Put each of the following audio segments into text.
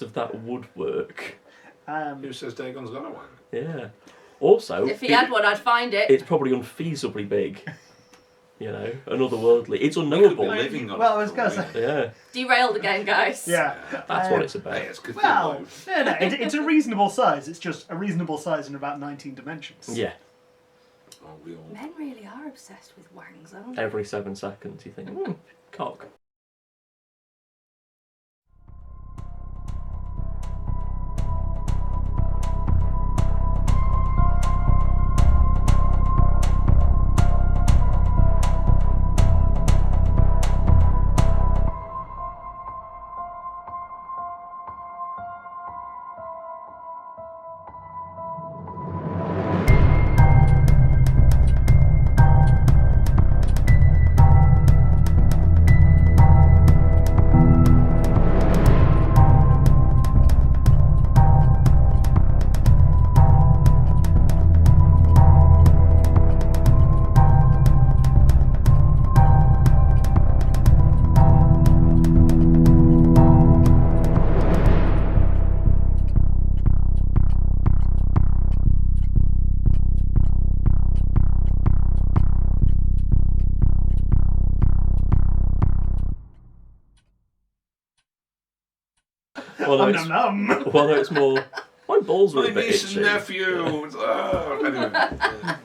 of that woodwork. Who says Dagon's got a wang? Yeah. Also, If he had one, I'd find it. It's probably unfeasibly big. You know, otherworldly. It's unknowable. Living on well, I was going to say. Yeah. Derailed again, guys. Yeah. That's what it's about. Hey, it's Well, no, it's a reasonable size. It's just a reasonable size in about 19 dimensions. Yeah. Oh, we all... Men really are obsessed with wangs, aren't they? Every 7 seconds you think, cock. Well, no, it's more. My balls are a My bit niece and itchy. nephew. Anyway.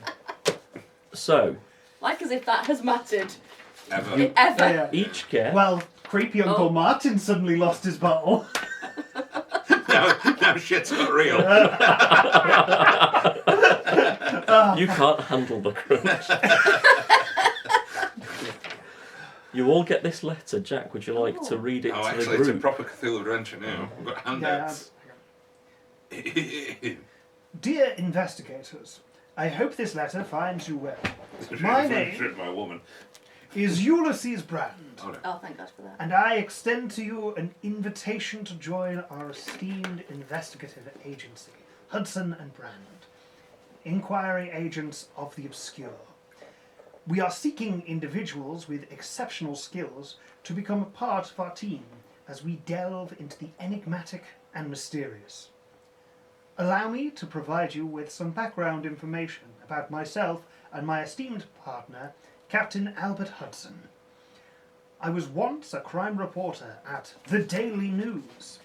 So, Like as if that has mattered. Ever. Ever. Yeah. each get. Well, creepy Uncle Martin suddenly lost his bottle. now shit's got real. You can't handle the crunch. You all get this letter. Jack, would you like to read it Oh, to actually, the it's a group? proper Cthulhu adventure now. We've got handouts. Dear investigators, I hope this letter finds you well. My name Written by a woman. is Ulysses Brand, Oh, no. Oh, thank God for that. and I extend to you an invitation to join our esteemed investigative agency, Hudson and Brand, inquiry agents of the obscure. We are seeking individuals with exceptional skills to become a part of our team as we delve into the enigmatic and mysterious. Allow me to provide you with some background information about myself and my esteemed partner, Captain Albert Hudson. I was once a crime reporter at The Daily News,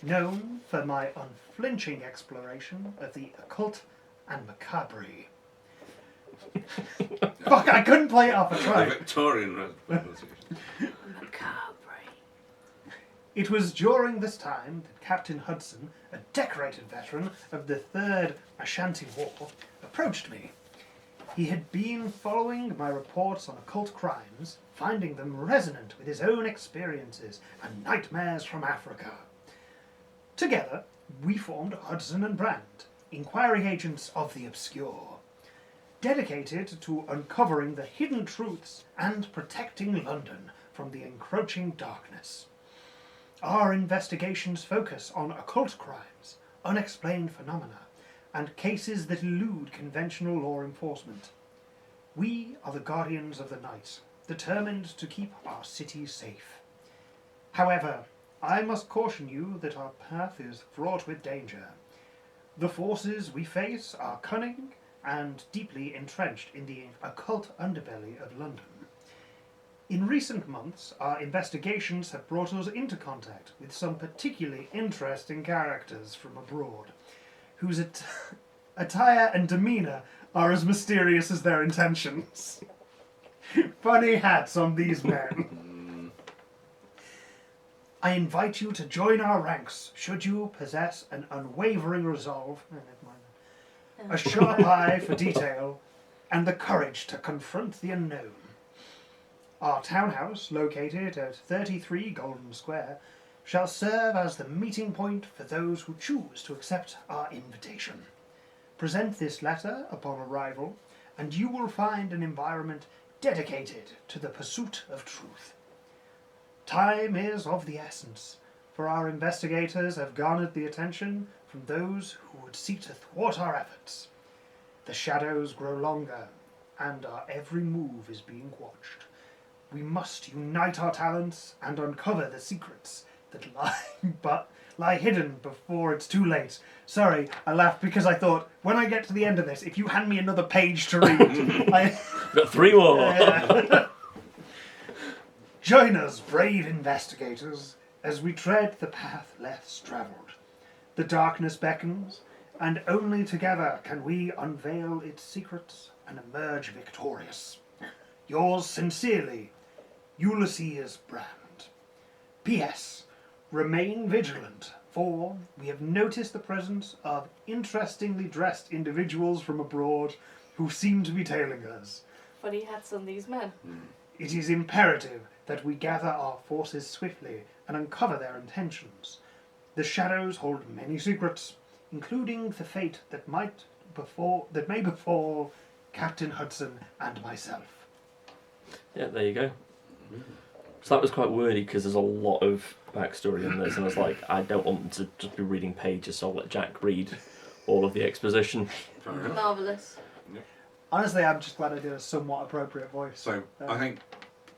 known for my unflinching exploration of the occult and macabre. Fuck, I couldn't play it off a The try. Victorian pronunciation. Macabre. It was during this time that Captain Hudson, a decorated veteran of the Third Ashanti War, approached me. He had been following my reports on occult crimes, finding them resonant with his own experiences and nightmares from Africa. Together, we formed Hudson and Brand, inquiry agents of the obscure, dedicated to uncovering the hidden truths and protecting London from the encroaching darkness. Our investigations focus on occult crimes, unexplained phenomena, and cases that elude conventional law enforcement. We are the guardians of the night, determined to keep our city safe. However, I must caution you that our path is fraught with danger. The forces we face are cunning and deeply entrenched in the occult underbelly of London. In recent months, our investigations have brought us into contact with some particularly interesting characters from abroad, whose attire and demeanour are as mysterious as their intentions. Funny hats on these men. I invite you to join our ranks should you possess an unwavering resolve, a sharp eye for detail, and the courage to confront the unknown. Our townhouse, located at 33 Golden Square, shall serve as the meeting point for those who choose to accept our invitation. Present this letter upon arrival, and you will find an environment dedicated to the pursuit of truth. Time is of the essence, for our investigators have garnered the attention from those who would seek to thwart our efforts. The shadows grow longer, and our every move is being watched. We must unite our talents and uncover the secrets that lie lie hidden before it's too late. Sorry, I laughed because I thought, when I get to the end of this, if you hand me another page to read, Got 3 more. Join us, brave investigators, as we tread the path less travelled. The darkness beckons, and only together can we unveil its secrets and emerge victorious. Yours sincerely, Ulysses Brand. P.S. Remain vigilant, for we have noticed the presence of interestingly dressed individuals from abroad who seem to be tailing us. Funny hats on these men. It is imperative that we gather our forces swiftly and uncover their intentions. The shadows hold many secrets, including the fate that may befall Captain Hudson and myself. Yeah, there you go. So that was quite wordy because there's a lot of backstory in this, and I was like, I don't want them to just be reading pages, so I'll let Jack read all of the exposition. Marvellous. Yep. Honestly, I'm just glad I did a somewhat appropriate voice. So I think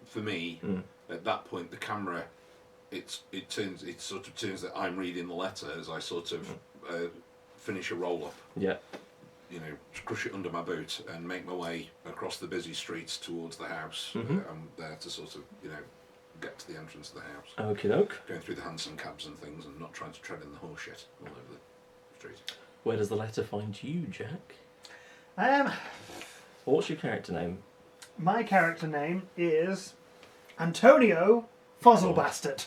for me, at that point, the camera, it sort of turns that I'm reading the letter as I sort of finish a roll up. Yeah. You know, crush it under my boot and make my way across the busy streets towards the house. Mhm. I'm there to sort of, get to the entrance of the house. Okie doke. Going through the hansom cabs and things and not trying to tread in the horse shit all over the street. Where does the letter find you, Jack? What's your character name? My character name is Antonio Fuzzle Bastard.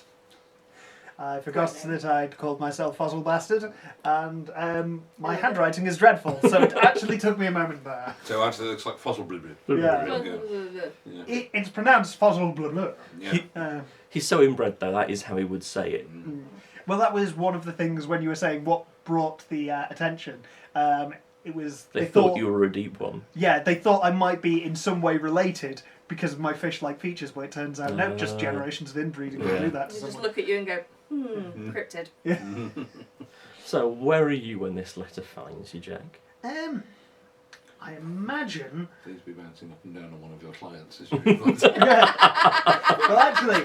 I forgot that I'd called myself Fuzzle Bastard, and my handwriting is dreadful, so it actually took me a moment there. So actually it looks like fossil blue. Yeah. It's pronounced Fuzzle Blah Blah. Yeah. He's so inbred, though, that is how he would say it. Well, that was one of the things when you were saying what brought the attention. It was They thought you were a deep one. Yeah, they thought I might be in some way related because of my fish-like features, but it turns out no, just generations of inbreeding will do that to They just someone. look at you and go, cryptid. Yeah. So, where are you when this letter finds you, Jack? I imagine. Please be bouncing up and down on one of your clients as you read. Well, actually,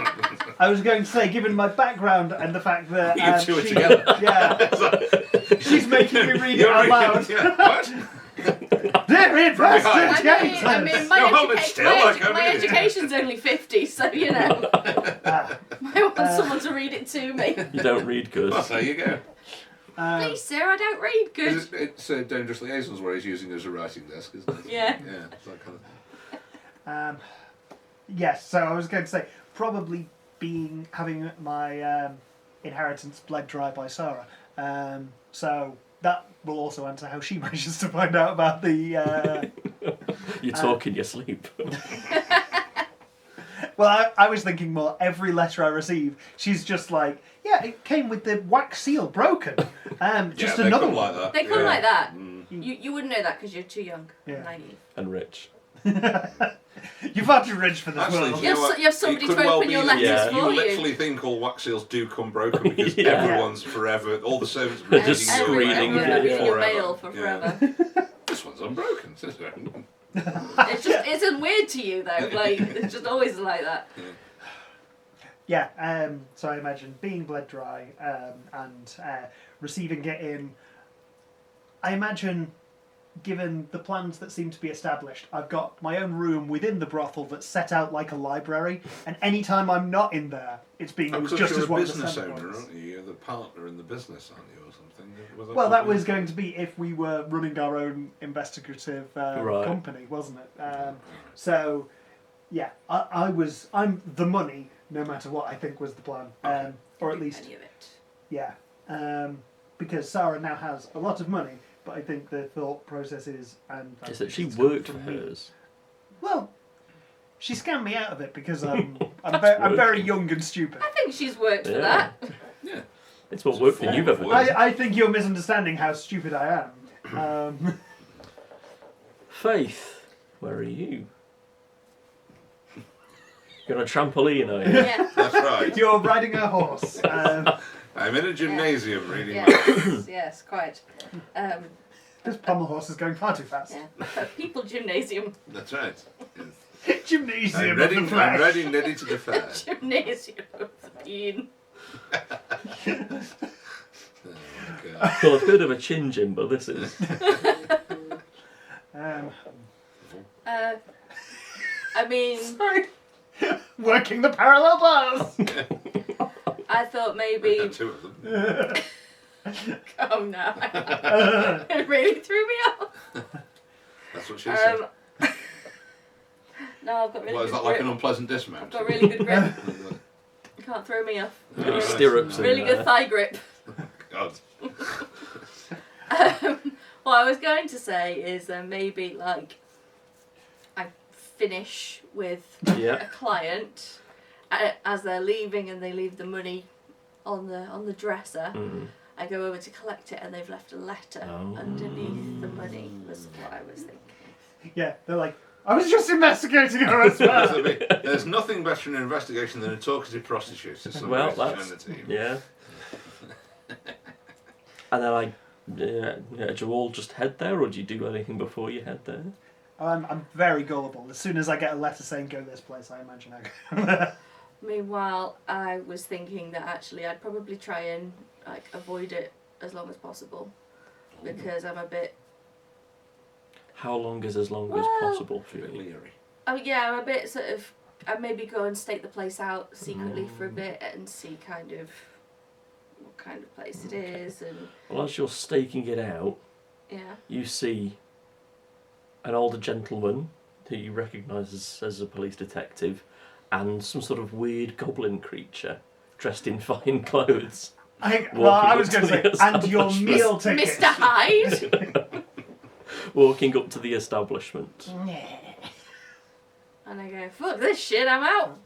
I was going to say, given my background and the fact that You two are together. Yeah, she's making me read it You're out loud. Yeah. What? Dear behind. I mean, my, No, hold it still, like I'm my reading it. education's only 50, so you know. I want someone to read it to me. You don't read good. Well, there you go. Please, sir, I don't read good. It's Dangerous Liaisons where he's using as a writing desk, isn't it? Yeah. Yeah, it's that kind of. Yes, so I was going to say, probably having my inheritance bled dry by Sarah. So that will also answer how she manages to find out about the... You talk in your sleep. Well, I was thinking more, every letter I receive, she's just like, yeah, it came with the wax seal broken. Just another one. Like that. They come like that. Mm. You wouldn't know that because you're too young. Yeah. Naive. And rich. You're far too rich for this Actually, world. you know what? You have somebody It could to well open be your that letters Yeah. for You you. literally think all wax seals do come broken because Yeah. everyone's forever, all the servants are They're just reading screening your, it. Reading your forever. mail for Yeah. forever. This one's unbroken. It just isn't weird to you though. Like it's just always like that. Yeah, so I imagine being bled dry and receiving it in... I imagine, given the plans that seem to be established, I've got my own room within the brothel that's set out like a library, and any time I'm not in there, it's being used Because just you're as a one of the business center owner, points. aren't you? You're the partner in the business, aren't you, or something? Well, that was going to be if we were running our own investigative Right. company, wasn't it? So, yeah, I'm the money, no matter what I think was the plan, or at least, Any of it. yeah, because Sarah now has a lot of money, but I think the thought process is, and Is that she it's coming worked for from me. hers? Well, she scammed me out of it because I'm That's very working. young and stupid. I think she's worked for Yeah. that. Yeah. It's what work that you've ever done. I think you're misunderstanding how stupid I am. Faith, where are you? You're on a trampoline, are you? Yeah. That's right. You're riding a horse. I'm in a gymnasium reading Yes, yes, quite. This pommel horse is going far too fast. Yeah. A people gymnasium. That's right. Gymnasium I'm ready, of the flesh. I'm ready to defer. Gymnasium of the bean. Well, I've heard of a chin gym, but this is. I mean, Sorry. Working the parallel bars. I thought I maybe. had 2 of them. Oh no! It really threw me off. That's what she said. No, I've got really What, is good that like grip. an unpleasant I've dismount? got really good grip. You can't throw me off. Got your stirrups in Really there. good thigh grip. God. What I was going to say is maybe like I finish with Yeah. a client as they're leaving and they leave the money on the dresser. I go over to collect it and they've left a letter underneath the money. Was what I was thinking. Yeah, they're like, I was just investigating her as well. There's nothing better in an investigation than a talkative prostitute. It's Well, somebody to that's join the team. yeah. And then do you all just head there, or do you do anything before you head there? I'm very gullible. As soon as I get a letter saying go this place, I imagine I go there. Meanwhile, I was thinking that actually I'd probably try and like avoid it as long as possible because I'm a bit. How long is as long as possible for A bit you? leery. Oh yeah, I'm a bit sort of. I'd maybe go and stake the place out secretly for a bit and see kind of what kind of place it is and Well, as you're staking it out, yeah. you see an older gentleman who you recognise as a police detective, and some sort of weird goblin creature dressed in fine clothes. I Walking was up going to to the say, and your establishment. meal ticket. Mr. Hyde. Walking up to the establishment. And I go, fuck this shit, I'm out.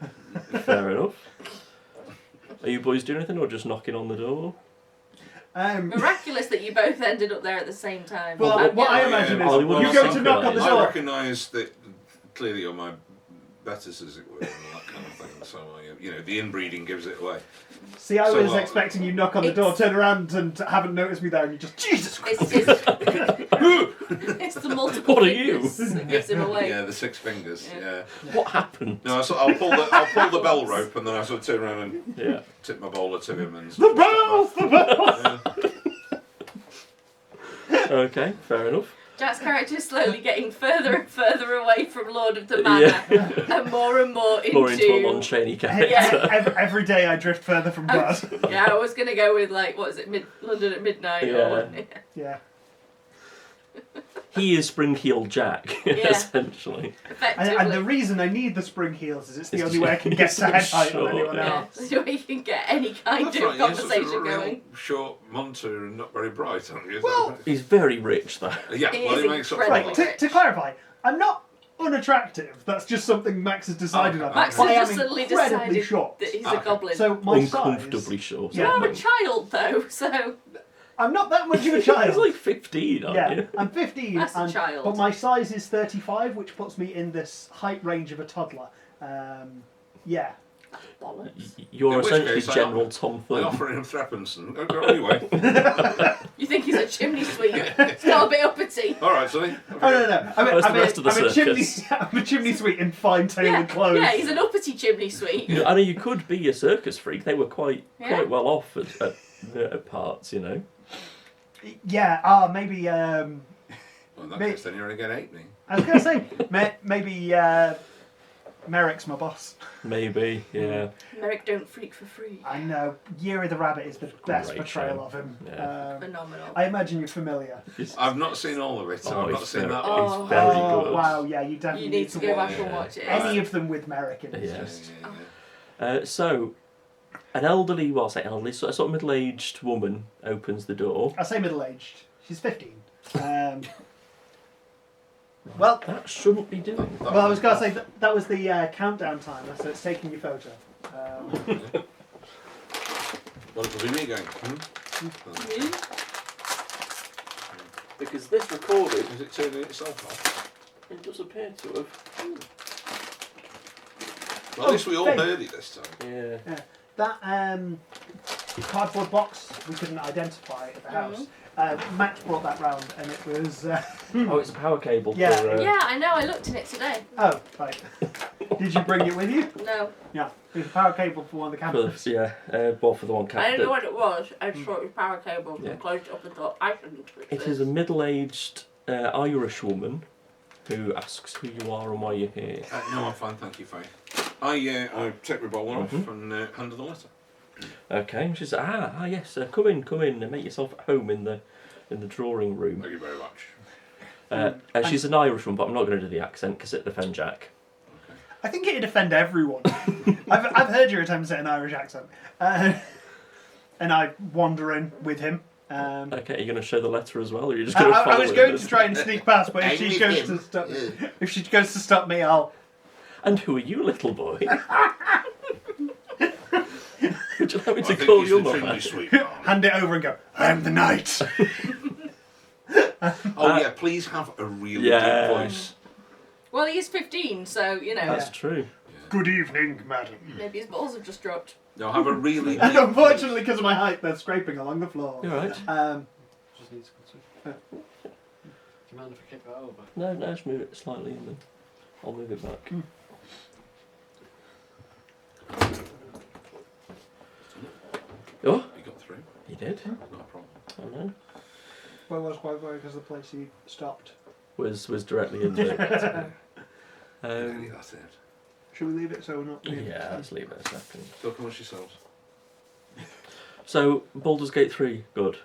Fair enough. Are you boys doing anything, or just knocking on the door? Miraculous that you both ended up there at the same time. Well, I'm what I going- imagine Oh, is well, you I go to think knock on the that I door. recognise that clearly you're my betters, as it were, and all that kind of thing. So, the inbreeding gives it away. See, I So was what? expecting you knock on the door, turn around, and haven't noticed me there, and you just Jesus Christ. It's the multiple What are you? fingers that gives him away. Yeah, the 6 fingers. Yeah. What happened? No, I'll pull the bell rope, and then I sort of turn around and Yeah. tip my bowler to him, and The bells, the bells. Yeah. Okay, fair enough. Jack's character is slowly getting further and further away from Lord of the Manor and more into... More into a Lon Chaney character. Yeah. Every day I drift further from God. Yeah, I was going to go with, like, what is it, London at midnight? Yeah. Or, Yeah. He is Spring-Heeled Jack, Yeah. essentially. effectively. And the reason I need the spring heels is it's the It's only just- way I can get to head height Sure, on anyone yeah, else. so you can get any kind That's of right, you're sort of a conversation real going. short monter and not very bright, aren't you? Well, He's very rich, though. yeah, He well, is he makes up for incredible. it. Right, to clarify, I'm not unattractive. That's just something Max has decided Okay. on. Max But I has am just suddenly incredibly decided short. that he's Okay. a goblin. So my Uncomfortably size... short. Yeah. You're a child, though, so... I'm not that much of a He's child. like 15, aren't Yeah, you? I'm 15, That's a child. but my size is 35, which puts me in this height range of a toddler. Yeah. Bollocks. You're In which essentially case, General Tom I Thumb. offer him threepence, and go anyway. You think he's a chimney sweep? It's got a bit uppity. All right, sonny. Oh no! Where's the rest of the I'm a chimney. circus? I'm a chimney sweep in fine tailored Yeah, clothes. yeah, he's an uppity chimney sweep. I know you could be a circus freak. They were quite Yeah. well off at parts, you know. Yeah. Maybe. Well, in that Me- case, then you're going to get 8 me. I was gonna say maybe Merrick's my boss. Maybe, yeah. Merrick don't freak for free. I know. Year of the Rabbit is the best Great portrayal show. of him. Yeah. Phenomenal. I imagine you're familiar. I've not seen all of it, so Oh, I've not it's seen very- that Oh. one. Very oh good. wow! Yeah, you definitely You need to go watch back and watch it. any of them with Merrick in it. Yeah. Just So, an elderly, well, I say elderly, sort of middle-aged woman opens the door. I say middle-aged. She's 15. Well, That shouldn't be doing. well, I was gonna say that was the countdown timer, so it's taking your photo. Well, it'll be me going. You? Because this recorded, Is it turning itself off? it does appear to have. Well, at least we all hey. heard it this time. Yeah. That cardboard box we couldn't identify at the house. Max brought that round, and it was. Oh, it's a power cable Yeah. for. Yeah, I know. I looked in it today. Oh, right. Did you bring it with you? No. Yeah. There's a power cable for one of the cameras. Well, for the one I cat. didn't know what it was. I just thought it was power cable. Yeah. I closed it up and thought, I shouldn't touch It this. is a middle-aged Irish woman who asks who you are and why you're here. No, I'm fine, thank you, Faye. I take my bowler off and hand her the letter. Okay, she says, yes, come in and make yourself at home in the drawing room. Thank you very much. She's an Irishman, but I'm not going to do the accent because it'd offend Jack. I think it'd offend everyone. I've heard your attempts at an Irish accent. And I wander in with him. Okay, are you going to show the letter as well, or are you just going to follow I was it? going to try and sneak past, but if she goes to stop me, I'll... And who are you, little boy? Would you like me to I think call he's your extremely mother? sweet. hand it over and go, I am the knight. Yeah, please have a really deep voice. Well, he is 15, so, you know. That's true. Good evening, madam. Maybe his balls have just dropped. No, have a really And deep unfortunately, because of my height, they're scraping along the floor. You're right. Just needs to go to. Do you mind if I kick that over? No, just move it slightly and then I'll move it back. Oh, You got through. he did. Not a problem. Oh no. Well, it was quite worried because the place he stopped. Was directly into it. Really, that's it. Should we leave it so we're not... Yeah, let's leave it a second. Look how much yourselves. So, Baldur's Gate 3, good.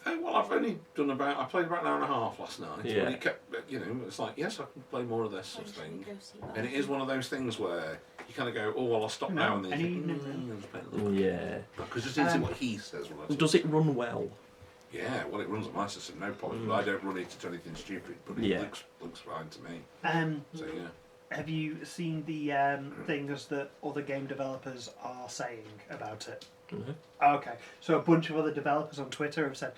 Well, I've only done I played about an hour and a half last night. Yeah. But he kept, it's like, yes, I can play more of this sort of thing. And it is one of those things where you kind of go, oh, well, I'll stop now. And then you think, Yeah. because just into what he says. Does it run well? Yeah, well, it runs on my system, no problem. But I don't run it to anything stupid, but it looks fine to me. So, yeah. Have you seen the things that other game developers are saying about it? Mm-hmm. Okay, so a bunch of other developers on Twitter have said,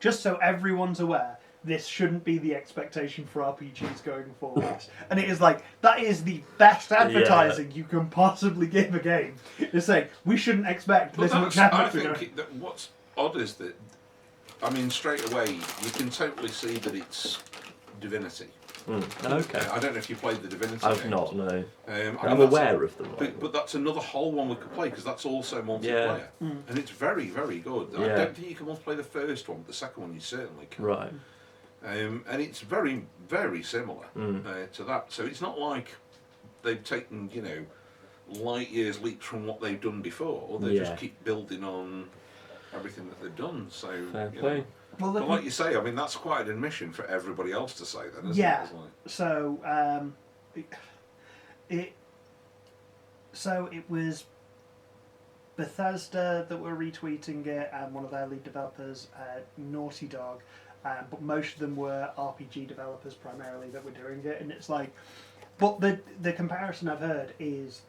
just so everyone's aware, this shouldn't be the expectation for RPGs going forwards. And it is like, that is the best advertising you can possibly give a game. It's saying, we shouldn't expect this much I effort. think that what's odd is that, I mean, straight away, you can totally see that it's Divinity. Okay. I don't know if you played the Divinity I've games. not, no. I'm aware of them. But that's another whole one we could play, because that's also multiplayer. And it's very, very good. I don't think you can multiplayer the first one, but the second one you certainly can. Right. And it's very, very similar to that. So it's not like they've taken, light years leaps from what they've done before. They just keep building on everything that they've done. So, Fair play. Well, but like you say, I mean, that's quite an admission for everybody else to say then, isn't yeah. it? It's like, So, it was Bethesda that were retweeting it, and one of their lead developers, Naughty Dog, but most of them were RPG developers primarily that were doing it, and it's like, but the comparison I've heard is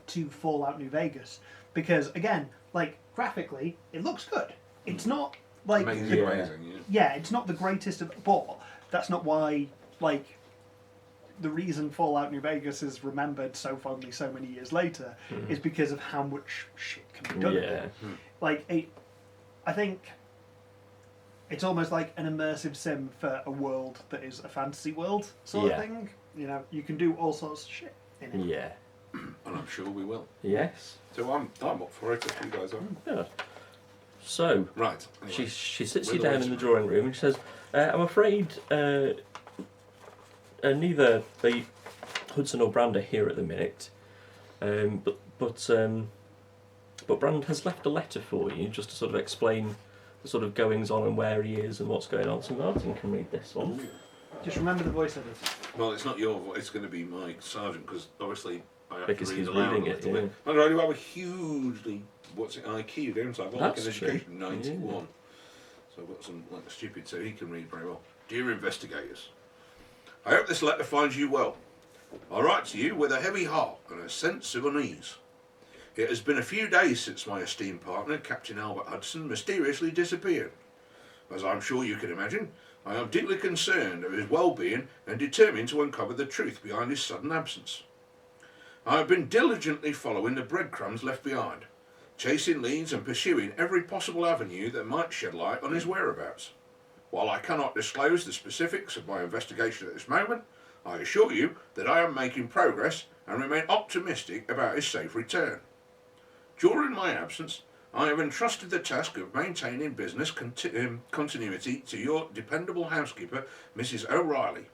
to Fallout New Vegas, because again, like graphically, it looks good. It's not like amazing, it's not the greatest of, but that's not why, like, the reason Fallout New Vegas is remembered so fondly so many years later is because of how much shit can be done. Yeah. Like, I think it's almost like an immersive sim for a world that is a fantasy world sort of thing. You can do all sorts of shit in it. Yeah. And I'm sure we will. Yes. So I'm up for it if you guys are. Good. So, Right. Anyway. she sits you With down the in the letter. drawing room and she says, I'm afraid neither the Hudson or Brand are here at the minute, but Brand has left a letter for you just to sort of explain the sort of goings on and where he is and what's going on. So Martin can read this one. Just remember the voice edit. Well, it's not your voice, it's going to be my sergeant, because obviously I have Because to read he's aloud reading a it, little yeah. bit. And I do have a hugely, IQ, don't I? I've got like an That's true. education 91. So I've got some like stupid, so he can read very well. Dear investigators, I hope this letter finds you well. I write to you with a heavy heart and a sense of unease. It has been a few days since my esteemed partner, Captain Albert Hudson, mysteriously disappeared. As I'm sure you can imagine, I am deeply concerned of his well-being and determined to uncover the truth behind his sudden absence. I have been diligently following the breadcrumbs left behind, chasing leads and pursuing every possible avenue that might shed light on his whereabouts. While I cannot disclose the specifics of my investigation at this moment, I assure you that I am making progress and remain optimistic about his safe return. During my absence, I have entrusted the task of maintaining business continuity to your dependable housekeeper, Mrs. O'Reilly.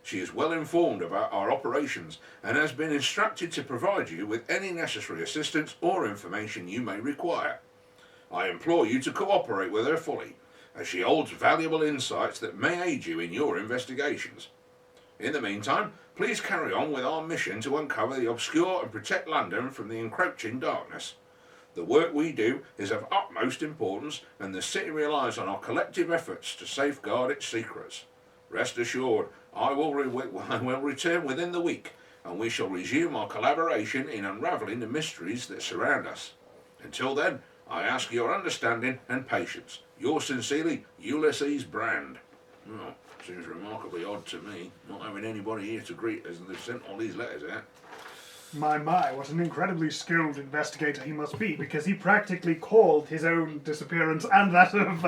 She is well informed about our operations and has been instructed to provide you with any necessary assistance or information you may require. I implore you to cooperate with her fully, as she holds valuable insights that may aid you in your investigations. In the meantime, please carry on with our mission to uncover the obscure and protect London from the encroaching darkness. The work we do is of utmost importance, and the city relies on our collective efforts to safeguard its secrets. Rest assured, I will return within the week, and we shall resume our collaboration in unravelling the mysteries that surround us. Until then, I ask your understanding and patience. Yours sincerely, Ulysses Brand. Oh, seems remarkably odd to me, not having anybody here to greet us, and they've sent all these letters out. My, what an incredibly skilled investigator he must be, because he practically called his own disappearance and that of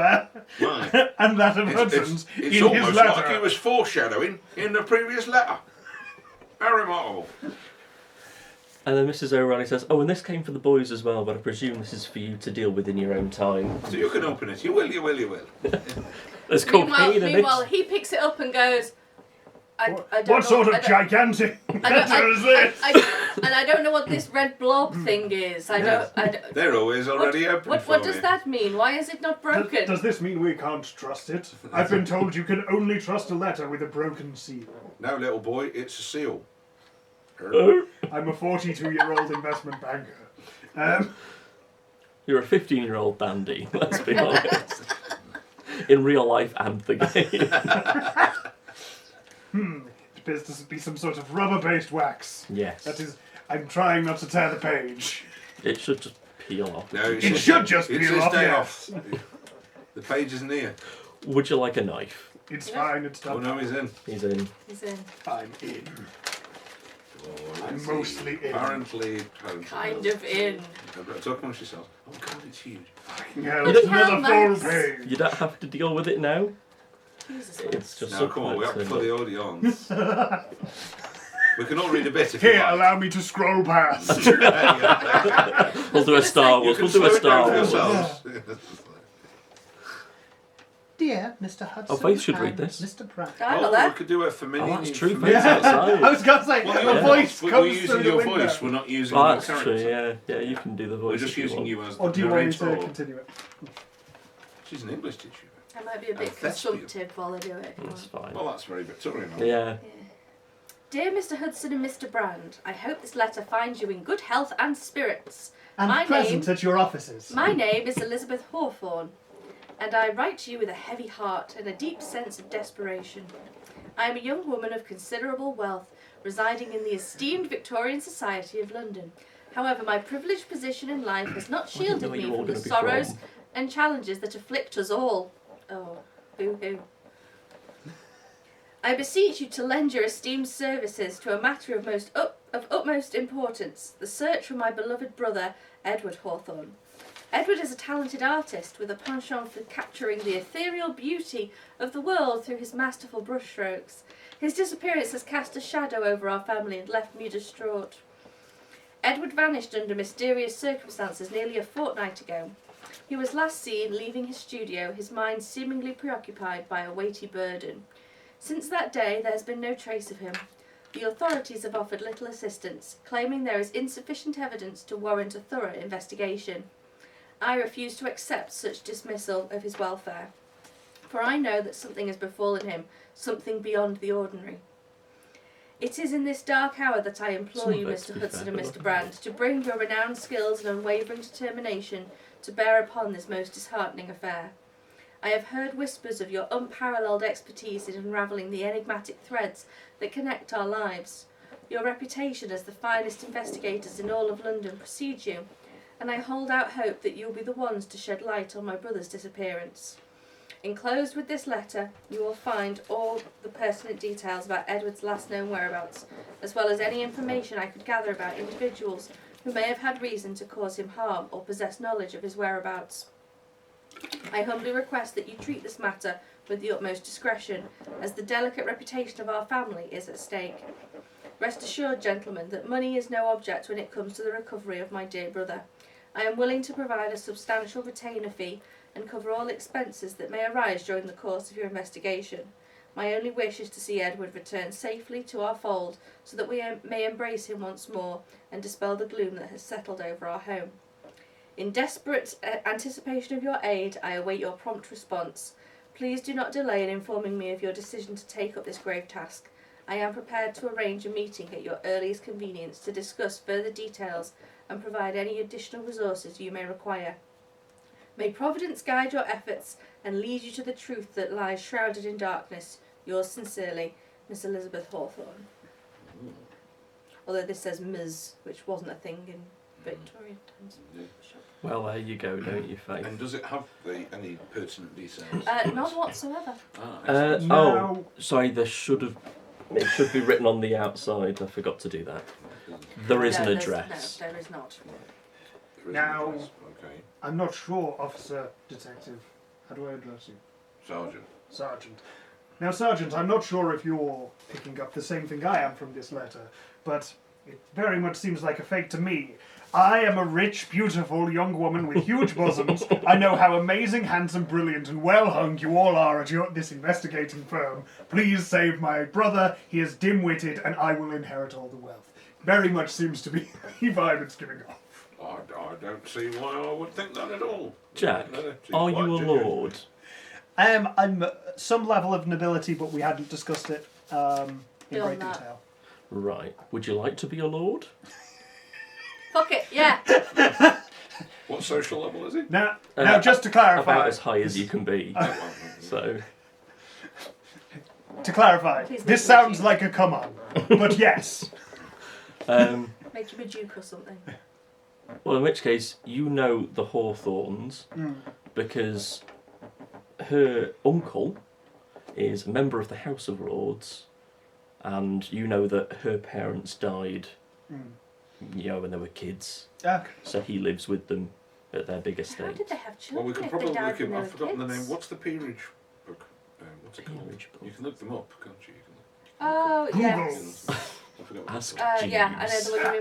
and that of Hudson's it's in his almost letter. like he was foreshadowing in the previous letter. How remarkable. And then Mrs. O'Reilly says, "Oh, and this came for the boys as well, but I presume this is for you to deal with in your own time." So you can open it. You will. There's cocaine in it. Meanwhile, he picks it up and goes, I don't know, What sort of gigantic letter is this? And I don't know what this red blob thing is. I don't. They're always already open for What does me. that mean? Why is it not broken? Does this mean we can't trust it? I've been told you can only trust a letter with a broken seal. No, little boy, it's a seal. Oh. I'm a 42-year-old investment banker. You're a 15-year-old dandy, let's be honest. In real life and the game. It appears to be some sort of rubber-based wax. Yes. That is, I'm trying not to tear the page. It should just peel off. No, It should just it's peel his off, day yes. off. The page isn't here. Would you like a knife? It's fine, it's Oh done. no, he's in. He's in. He's in. I'm in. Oh, I'm let's mostly see. in. Apparently. Kind of in. Talk amongst yourselves. Oh god, it's huge. Yeah, You it's don't another have full Max. page. You don't have to deal with it now. Jesus. It's just No, come on, we have to put the audience. We can all read a bit if you Here, like. allow me to scroll past. We'll do a Star You Wars. can We'll do a slow it down Star for Wars. yourselves. Dear Mr. Hudson. Oh, Faith should read and this. Mr. Pratt. I'm not Oh, we there. could do it for Oh, mini. that's true. for Faith's mini- outside. I was going to say, Well, your yeah. voice We're comes using through your the window. voice. We're not using Oh, your that's character. true. Yeah, yeah. You can do the voice. We're just if you using want. you as Or the do you want me to narrator. continue it? She's an English teacher. I might be a bit And thespian. consumptive while I do it. That's fine. Well, that's very Victorian. Yeah. Dear Mr. Hudson and Mr. Brand, I hope this letter finds you in good health and spirits. And My present name- at your offices. My name is Elizabeth Hawthorne, and I write to you with a heavy heart and a deep sense of desperation. I am a young woman of considerable wealth, residing in the esteemed Victorian Society of London. However, my privileged position in life has not I didn't know shielded where me you were from the gonna be sorrows from. and challenges that afflict us all. Oh, boo-hoo. I beseech you to lend your esteemed services to a matter of utmost importance, the search for my beloved brother, Edward Hawthorne. Edward is a talented artist with a penchant for capturing the ethereal beauty of the world through his masterful brushstrokes. His disappearance has cast a shadow over our family and left me distraught. Edward vanished under mysterious circumstances nearly a fortnight ago. He was last seen leaving his studio, his mind seemingly preoccupied by a weighty burden. Since that day, there has been no trace of him. The authorities have offered little assistance, claiming there is insufficient evidence to warrant a thorough investigation. I refuse to accept such dismissal of his welfare, for I know that something has befallen him, something beyond the ordinary. It is in this dark hour that I implore Some you, of it's Mr. to be Hudson fair, and but Mr. Brand, to bring your renowned skills and unwavering determination to bear upon this most disheartening affair. I have heard whispers of your unparalleled expertise in unravelling the enigmatic threads that connect our lives. Your reputation as the finest investigators in all of London precedes you, and I hold out hope that you will be the ones to shed light on my brother's disappearance. Enclosed with this letter, you will find all the pertinent details about Edward's last known whereabouts, as well as any information I could gather about individuals who may have had reason to cause him harm or possess knowledge of his whereabouts. I humbly request that you treat this matter with the utmost discretion, as the delicate reputation of our family is at stake. Rest assured, gentlemen, that money is no object when it comes to the recovery of my dear brother. I am willing to provide a substantial retainer fee and cover all expenses that may arise during the course of your investigation. My only wish is to see Edward return safely to our fold, so that we may embrace him once more and dispel the gloom that has settled over our home. In desperate anticipation of your aid, I await your prompt response. Please do not delay in informing me of your decision to take up this grave task. I am prepared to arrange a meeting at your earliest convenience to discuss further details and provide any additional resources you may require. May Providence guide your efforts and lead you to the truth that lies shrouded in darkness. Yours sincerely, Miss Elizabeth Hawthorne. Although this says Ms., which wasn't a thing in Victorian times. Yeah. Well, there you go, don't you, Faith? And does it have any pertinent details? None whatsoever. Excellent. No. Sorry, it should be written on the outside. I forgot to do that. There is an address. No, there is not. There is an Now- address. Okay. I'm not sure, Officer Detective. How do I address you? Sergeant. Sergeant. Now, Sergeant, I'm not sure if you're picking up the same thing I am from this letter, but it very much seems like a fake to me. I am a rich, beautiful young woman with huge bosoms. I know how amazing, handsome, brilliant, and well-hung you all are at this investigating firm. Please save my brother. He is dim-witted, and I will inherit all the wealth. Very much seems to be the vibe it's giving off. I don't see why I would think that at all. Jack, No, seems are quite you a genuine. lord? I'm some level of nobility, but we hadn't discussed it in Beyond great that. detail. Right. Would you like to be a lord? Fuck it, yeah. What social level is it? Now, Uh, just to clarify, About as high as you can be. So, to clarify, Please this make me sounds cheap. like a come on, but yes. Make him a duke or something. well, in which case, you know the Hawthorns Mm. because her uncle is a member of the House of Lords, and you know that her parents died, when they were kids. Okay. So he lives with them at their big How estate. did they have Well, children we could if probably they died look him. when they I've were forgotten the kids? name. What's the peerage book? What's it called? Peerage book. You can look them up, can't you? Oh, Google. yes. I forgot what Ask it's called. Yeah, I know the one you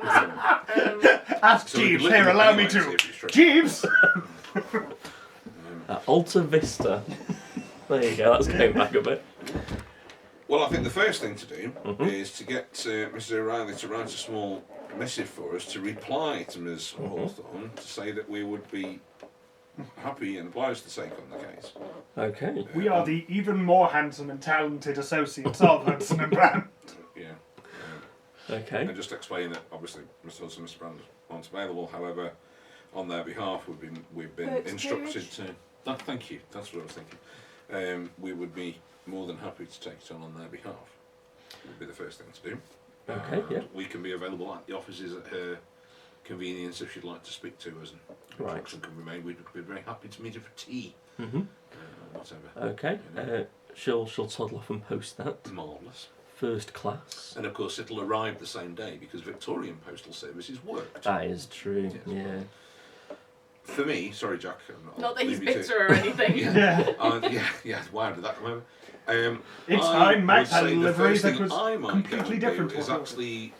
mean. Wasn't Ask So we could Jeeves. look Here, them up allow me anyway and see to. if it's true. Jeeves! Alta Vista. There you go, that's going back a bit. Well, I think the first thing to do Mhm. is to get Mrs. O'Reilly to write a small missive for us to reply to Ms. Hawthorne to say that we would be happy and obliged to take on the case. Okay. We are the even more handsome and talented associates of Hudson and Brand. Yeah. Okay. And just explain that obviously Mr. Hudson and Mr. Brand aren't available. However, on their behalf, we've been Works instructed to. Thank you. That's what I was thinking. We would be more than happy to take it on their behalf. Would be the first thing to do. Okay, yeah. We can be available at the offices at her convenience if she'd like to speak to us. And Right. instruction can be made. We'd be very happy to meet her for tea, Mhm. whatever. Okay. She'll toddle off and post that. Marvellous. First class. And of course, it'll arrive the same day because Victorian Postal Services worked. That is true. Yes. Yeah. For me, sorry, Jack. Not that he's leave you to- bitter or anything. Yeah. Wow, did that come over? It's I fine, Max would had say a the livery first that thing was I might completely go and different do to is what yours actually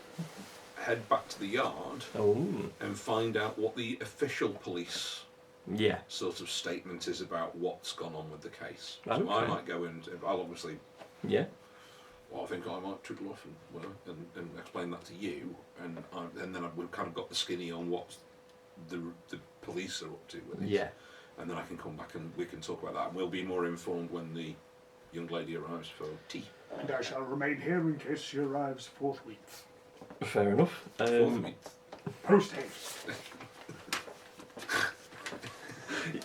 head back to the yard Oh. and find out what the official police Yeah. sort of statement is about what's gone on with the case. So Okay. I might go and I'll obviously. Yeah. Well, I think I might trickle off and explain that to you, and then we've kind of got the skinny on what the police are up to with it. Yeah. And then I can come back and we can talk about that, and we'll be more informed when the young lady arrives for tea. And I shall remain here in case she arrives forthwith. Fair enough. For the meet. Post haste.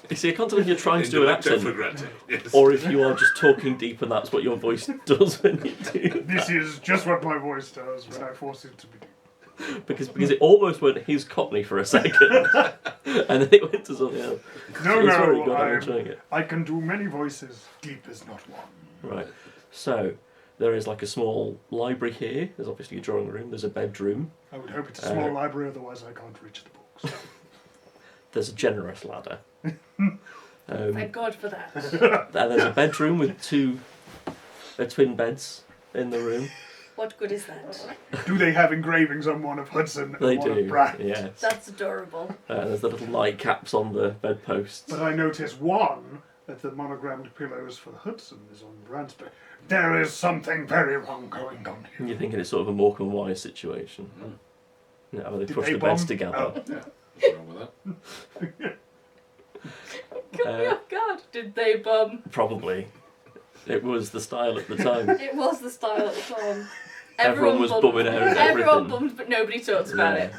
You see, I can't tell if you're trying to do an Intellecto accent, flagrante, yes. or if you are just talking deep and that's what your voice does when you do. This is just what my voice does when I force it to be. Because it almost went his Cockney for a second, and then it went to something else. No, It's very good. no, I'm enjoying it. I can do many voices. Deep is not one. Right. So there is like a small library here. There's obviously a drawing room. There's a bedroom. I would hope it's a small library, otherwise I can't reach the books. There's a generous ladder. Thank God for that. And there's a bedroom with two twin beds in the room. What good is that? Do they have engravings on one of Hudson and They one do, of Brand? yes. That's adorable. There's the little nightcaps on the bedposts. But I notice one of the monogrammed pillows for Hudson is on Brand's bed. There is something very wrong going on here. You're thinking it's sort of a Morecambe Wise situation. You know, they Did push they the beds bomb? together. Oh, yeah. What's wrong with that? Got me off guard. Did they bum? Probably. It was the style at the time. It was the style at the time. Everyone was bumming out of Everyone everything. bummed, but nobody talks about it.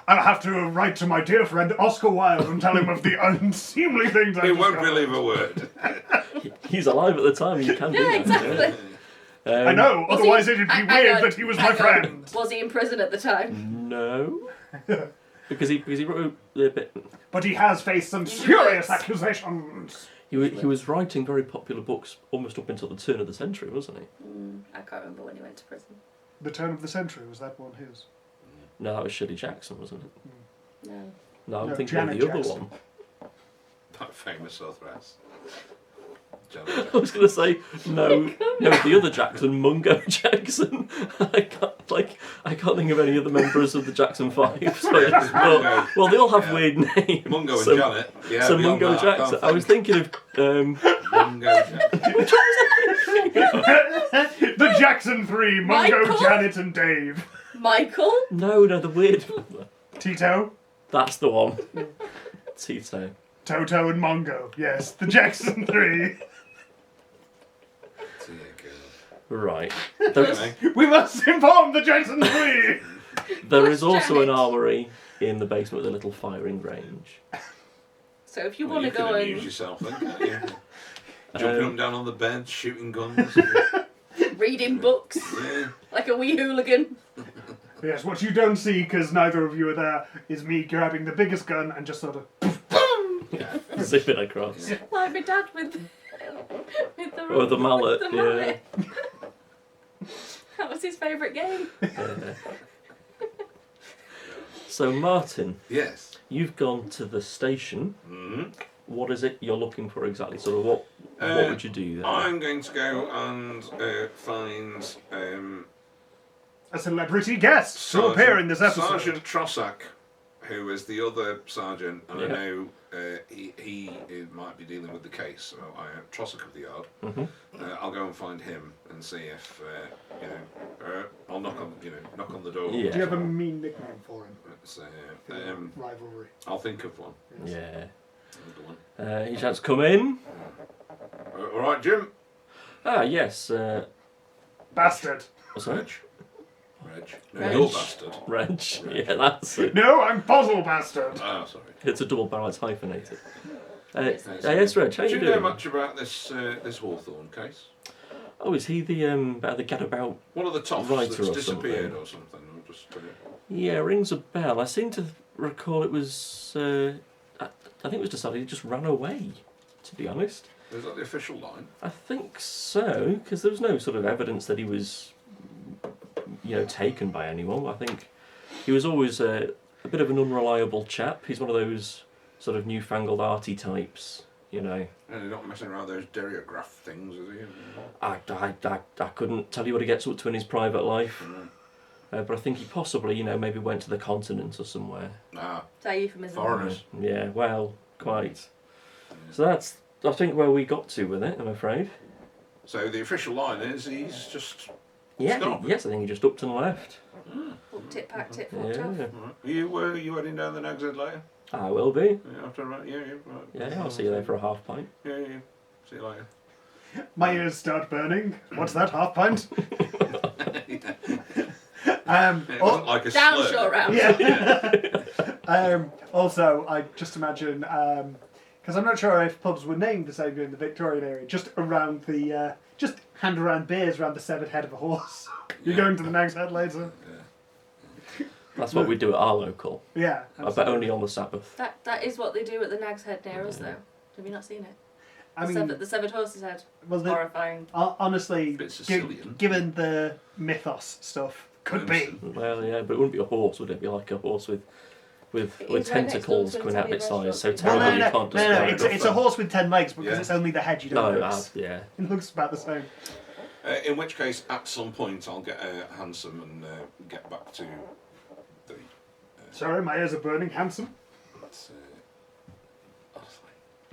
I'll have to write to my dear friend Oscar Wilde and tell him of the unseemly things I He won't discovered. believe a word. He's alive at the time, you can do Yeah, that. exactly. I know, Was otherwise he- it'd be hang weird on, that he was my hang on. friend. Was he in prison at the time? No. because he wrote a bit. But he has faced some spurious accusations. He was writing very popular books almost up until the turn of the century, wasn't he? I can't remember when he went to prison. The turn of the century, was that one his? No, that was Shirley Jackson, wasn't it? No. No, I'm No, thinking Janet of the Jackson. other one. That famous authoress. I was going to say no, the other Jackson, Mungo Jackson. I can't think of any other members of the Jackson Five. So I just thought, well, they all have weird names. Mungo and so, Janet. Yeah, so beyond Mungo that, Jackson. I was thinking of Mungo Janet. The Jackson Three, Mungo, Michael? Janet and Dave. Michael? no, the weird. Tito, That's the one. Tito. Toto and Mungo. Yes, the Jackson Three. Right. Anyway, We must inform the Jackson Three. There is also an Janet. armoury in the basement with a little firing range. So if you well, want you to go could and amuse yourself then, can't you? Jumping up and down on the bed, shooting guns. reading books Yeah. like a wee hooligan. Yes, what you don't see, because neither of you are there, is me grabbing the biggest gun and just sort of. Zip it across. Like my dad with the Or the mallet, with the mallet. That was his favourite game. So, Martin, Yes. you've gone to the station. Mm-hmm. What is it you're looking for exactly? Sort of what would you do there? I'm going to go and find A celebrity guest to appear in this episode. Sergeant Trossack, who is the other sergeant, and I Yeah. know he might be dealing with the case. So Trossack of the Yard. Mhm. I'll go and find him and see if I'll knock on the door. Yeah. Do you have a mean nickname for him? It's, Rivalry. I'll think of one. Yeah. Another one. You chance to come in? All right, Jim. Ah, yes. Bastard. What's that? Reg. No, Reg. you're bastard. Reg. Yeah, that's it. No, I'm Puzzle Bastard. Ah, sorry. It's a double barrel, it's hyphenated. Yes. Yes, Reg, how Do you you know doing? much about this Hawthorne case? Oh, is he the gadabout? One of the toffs Writer that's or disappeared something. or something. Or just, Yeah, rings a bell. I seem to recall it was. I think it was decided he just ran away. To be honest, is that the official line? I think so because there was no sort of evidence that he was, taken by anyone. I think he was always a bit of an unreliable chap. He's one of those sort of newfangled arty types. And you're not messing around those stereograph things, is he? I couldn't tell you what he gets up to in his private life. Mm. But I think he possibly, maybe went to the continent or somewhere. Ah, Is that a euphemism? foreigners. Yeah, well, quite. So that's, I think, where we got to with it, I'm afraid. So the official line is he's just. Yeah, Stop. yes, I think he just upped and left. Booked it, packed it, fucked Yeah, off. Are you heading down the Nag's Head later? I will be. Yeah, after about right. Yeah, I'll see you there for a half pint. Yeah. See you later. My ears start burning. What's that, half pint? It wasn't like a Down slur. short round. Yeah. Also, I just imagine, because I'm not sure if pubs were named the same during the Victorian era, just around the, just hand around beers around the severed head of a horse. You're Yeah. going to the Nag's Head later? That's what we do at our local. Yeah. I bet only on the Sabbath. That is what they do at the Nag's Head near us, though. Have you not seen it? I mean, The severed horse's head. well, Horrifying. honestly, Bit Sicilian. given the mythos stuff, could be. Well, yeah, but it wouldn't be a horse, would it? It'd be like a horse with with It is right tentacles next door to coming out of its Italian eyes, so restaurant. terrible you can't describe it. It's a horse with 10 legs because Yeah. it's only the head you No, don't notice. yeah. It looks about the same. In which case, at some point, I'll get handsome and get back to the. Sorry, my ears are burning. Handsome.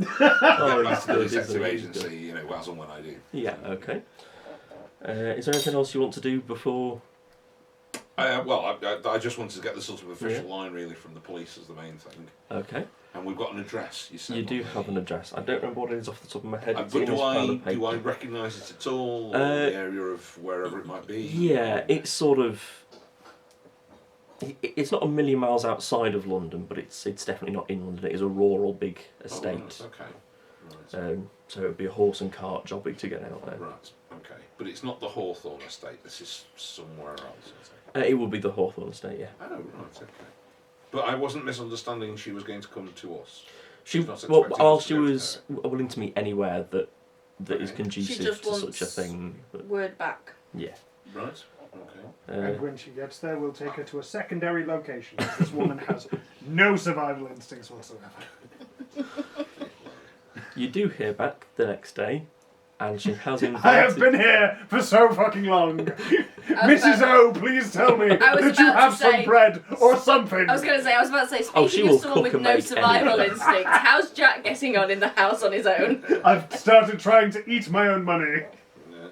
Oh, Get back he's to the good, detective isn't he? agency, you know, as and when I do. Yeah, okay. Is there anything else you want to do before? Well, I just wanted to get the sort of official line really from the police as the main thing. Okay. And we've got an address. You said You do on have an address. I don't remember what it is off the top of my head. But It's in this pile of do I paper. recognise it at all? Or the area of wherever it might be? Yeah, it's sort of. It's not a million miles outside of London, but it's definitely not in London. It is a rural big estate. Oh, right, okay. Right. So it would be a horse and cart jobbing to get out there. Right. Okay. But it's not the Hawthorne estate. This is somewhere else. I think. It would be the Hawthorne estate, yeah. Oh, right. Okay. But I wasn't misunderstanding. She was going to come to us. She She's not well, expecting while us to she go to was willing to meet anywhere that is Okay. conducive She just to such wants a thing. But, Word back. yeah. Right. Okay. And when she gets there, we'll take her to a secondary location. This woman has no survival instincts whatsoever. You do hear back the next day, and she has invited. I have been here for so fucking long. Mrs. O, please tell me I was that you about to have some say- bread or something. I was about to say, Oh, she speaking will of someone cook with and no make survival anything. instinct, how's Jack getting on in the house on his own? I've started trying to eat my own money. Yeah.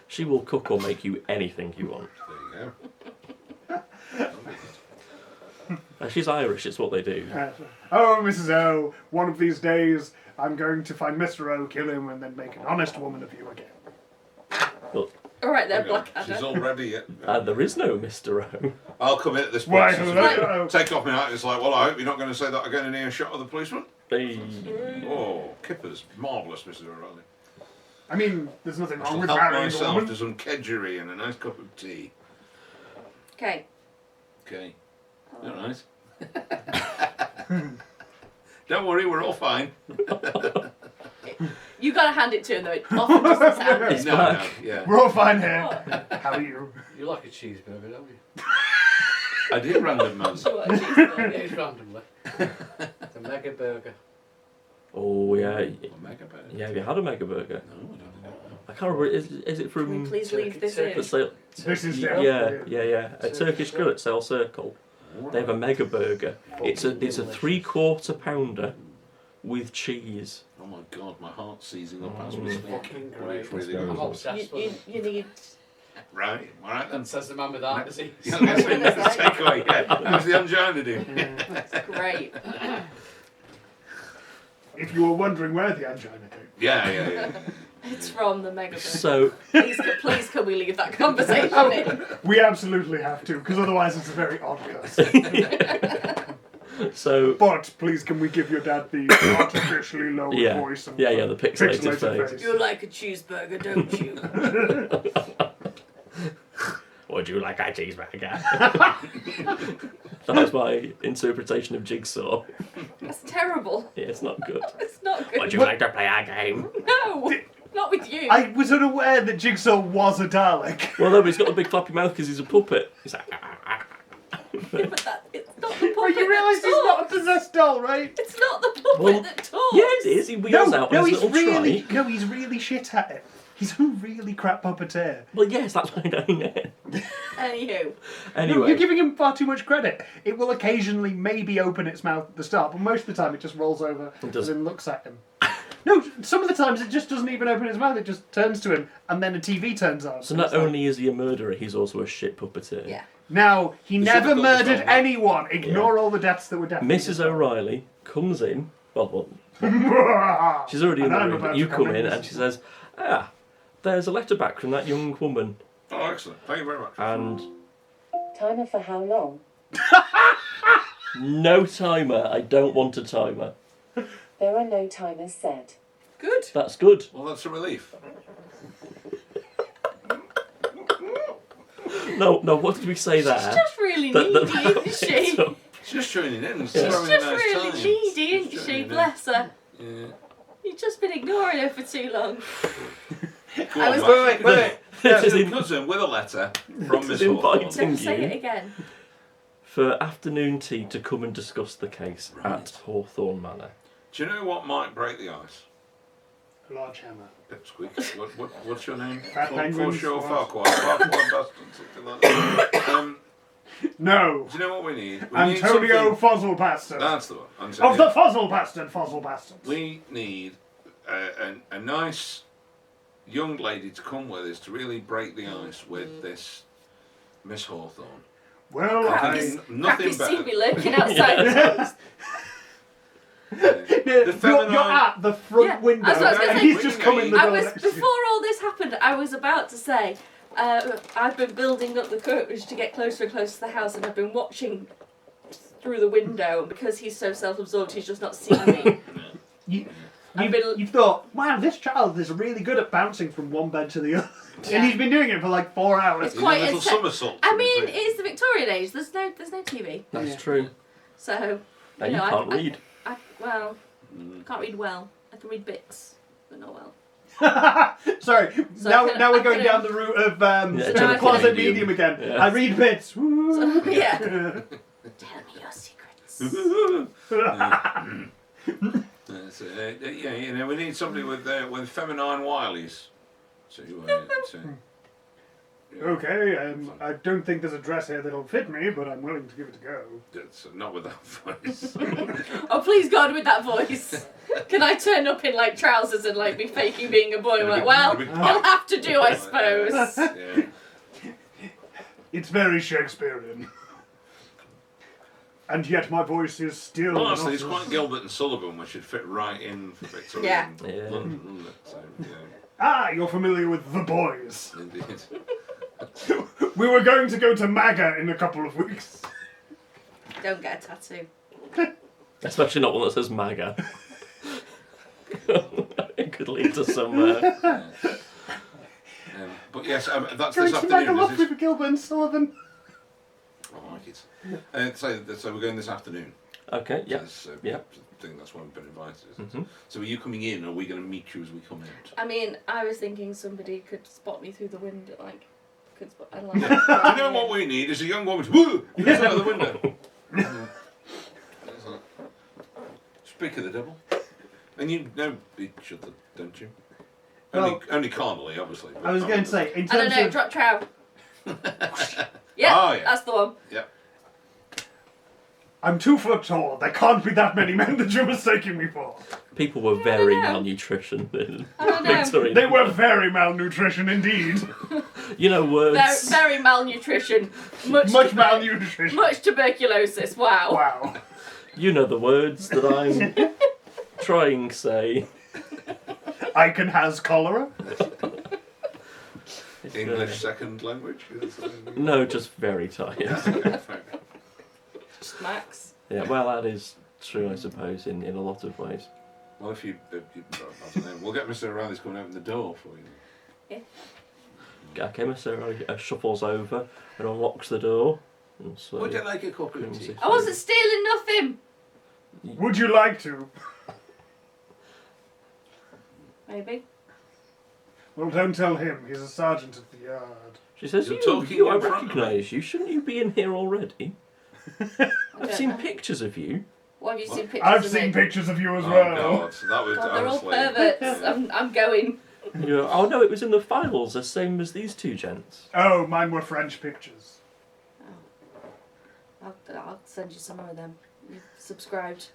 She will cook or make you anything you want. There you go. She's Irish, it's what they do. Oh, Mrs. O, one of these days I'm going to find Mr. O, kill him, and then make an honest woman of you again. Alright then, Hang on, Blackadder. she's already. There is no Mr. O. I'll come in at this point. Why, since hello? we take off my hat. It's like, well, I hope you're not going to say that again in earshot of the policeman. Hey. Oh, kippers, marvellous, Mrs. O'Reilly. I mean, there's nothing I wrong shall with help marrying a myself woman. to some kedgeree and a nice cup of tea. Okay. Okay. All right. Don't worry, we're all fine. You gotta hand it to him though, it often doesn't sound It's good. No, back. no, yeah. We're all fine here. How are you? You like a cheeseburger, don't you? I did random man. You want a cheeseburger? It is randomly. The mega burger. Oh, yeah. Mega burger. Yeah, have you had a mega burger? No, I don't know. I can't remember. Is it Can we from. please leave this Turkey- in? The sale, This is yeah. A Turkish grill at Sale Circle. They have a mega burger. It's a 3/4 pounder with cheese. Oh my god, my heart's seizing up as we speak. Fucking Well, great. it's really very I'm good. obsessed with them. You need... Right, alright then. And says the man with heart disease. Yeah, that's it, that's the takeaway, yeah. How's the angina do? That's great. If you were wondering where the angina came. Yeah. It's from the Mega Burger. So, Please can we leave that conversation in? We absolutely have to, because otherwise it's a very odd curse. so But please, can we give your dad the artificially lowered yeah, voice and yeah, the pixelated face. You like a cheeseburger, don't you? Would you like a cheeseburger? That was my interpretation of Jigsaw. That's terrible. Yeah, it's not good. It's not good. Would you like to play a game? No! Not with you. I was unaware that Jigsaw was a Dalek. Well, no, but he's got a big flappy mouth because he's a puppet. He's like, Yeah, but it's not the puppet Well, you realise that he's not a talks. possessed doll, right? It's not the puppet Well, that talks. yeah, it is. He wheels out on his little trike. he's really shit at it. He's a really crap puppeteer. Well, yes, that's why I know it. Anywho. Anyway, No, you're giving him far too much credit. It will occasionally maybe open its mouth at the start, but most of the time it just rolls over and does. then looks at him. No, some of the times it just doesn't even open its mouth, it just turns to him, and then a TV turns on. so And not it's like- only is he a murderer, he's also a shit puppeteer. Yeah. Now, he never difficult to murdered solve. anyone. Ignore all the deaths that were definitely Mrs. O'Reilly comes in. Well, O'Reilly. she's already in And the I'm room, about but to you come come in and she says, there's a letter back from that young woman. Oh, excellent. Thank you very much. And Timer for how long? no timer. I don't want a timer. There are no timers set. Good. That's good. Well, that's a relief. No, what did we say there? She's just really That- needy, that- isn't she? so- She's just joining in. She's Yeah. She's having just a nice really time. needy, She's isn't she? joining in. Bless her. Yeah. You've just been ignoring her for too long. Go I on, was- Matt. Wait. It is Cousin with a letter from Miss inviting Hawthorne. Don't say it you again. for afternoon tea to come and discuss the case Right. at Hawthorne Manor. Do you know what might break the ice? A large hammer. Pipsqueak. What's your name? Fat penguins, Foreshore what? Farquhar. Farquhar Bastard, something like that. No. Do you know what we need? We need Antonio something- Fozzle Bastard. That's the one. Of the Fozzle Bastard, Fozzle Bastards. We need a nice young lady to come with us to really break the ice with this Miss Hawthorne. Well, I Crap, think you it's nothing see better. me lurking outside. You're feminine- at the front Yeah, window, that's what I was gonna and say. he's just come in the I door was next to you. before all this happened. I was about to say, I've been building up the courage to get closer and closer to the house, and I've been watching through the window. And because he's so self-absorbed, he's just not seeing me. You've thought, wow, this child is really good at bouncing from one bed to the other. Yeah. And he's been doing it for like 4 hours. It's He's quite a little intense. somersault. I mean, it's the Victorian age. There's no TV, That's Yeah. true. so Now you can't read. I can't read well. I can read bits, but not well. Sorry, So now I we're going can- down the route of Yeah, now I the can- closet medium. medium again. Yeah. I read bits. So, yeah. Tell me your secrets. Yeah, you know, we need somebody with feminine wilies. Okay, I don't think there's a dress here that'll fit me, but I'm willing to give it a go. Not with that voice. Oh, please God, with that voice. Can I turn up in like trousers and like be faking being a boy? I'm like, well, you'll have to do, I suppose. Yeah. It's very Shakespearean. And yet my voice is still... Honestly, it's not- quite Gilbert and Sullivan, which should fit right in for Victorian Yeah. London, wouldn't it? So, Ah, you're familiar with The Boys. yeah, indeed. We were going to go to MAGA in a couple of weeks. Don't get a tattoo. Especially not one that says MAGA. It could lead to some... But yes, that's Going this to MAGA afternoon. love Is it? with Gilbert and Sullivan. I like it. So we're going this afternoon. Okay, yeah. I think that's why we've been invited. Isn't Mhm. it? So are you coming in, or are we going to meet you as we come out? I mean, I was thinking somebody could spot me through the window, like, could spot. I don't like. You know what we need is a young woman to woo out of the window. Speak of the devil. And you know each other, don't you? Well- only carnally, obviously. but I was going to say, in I don't terms know. of... Drop trow. Yeah, Oh, yeah. that's the one. Yeah. I'm 2 foot tall. There can't be that many men that you're mistaking me for. People were very know. malnutrition in I don't know. Victorian. They were very malnutrition indeed. You know words. Very malnutrition. Much Malnutrition. Much tuberculosis. Wow. Wow. You know the words that I'm trying to say. Icon has cholera. It's, English second language? No, just very tired. Max. Yeah, well, that is true, I suppose, in a lot of ways. Well, if you I don't know, we'll get Mr. O'Reilly's coming to open the door for you. Okay, Mr. O'Reilly shuffles over and unlocks the door. And so Would you like a cup of comes tea? in. I wasn't stealing nothing. Would you like to? Maybe. Well, don't tell him. He's a sergeant at the yard. She says, You're you, talking I in front of me." recognise you. Shouldn't you be in here already? I I've don't seen know. pictures of you. What have you What? seen pictures I've of seen me? pictures of you as Oh, well. God, that was God, they're all honestly... perverts. I'm going. You're, oh no, it was in the files, the same as these two gents. Oh, mine were French pictures. I'll send you some more of them. You've subscribed.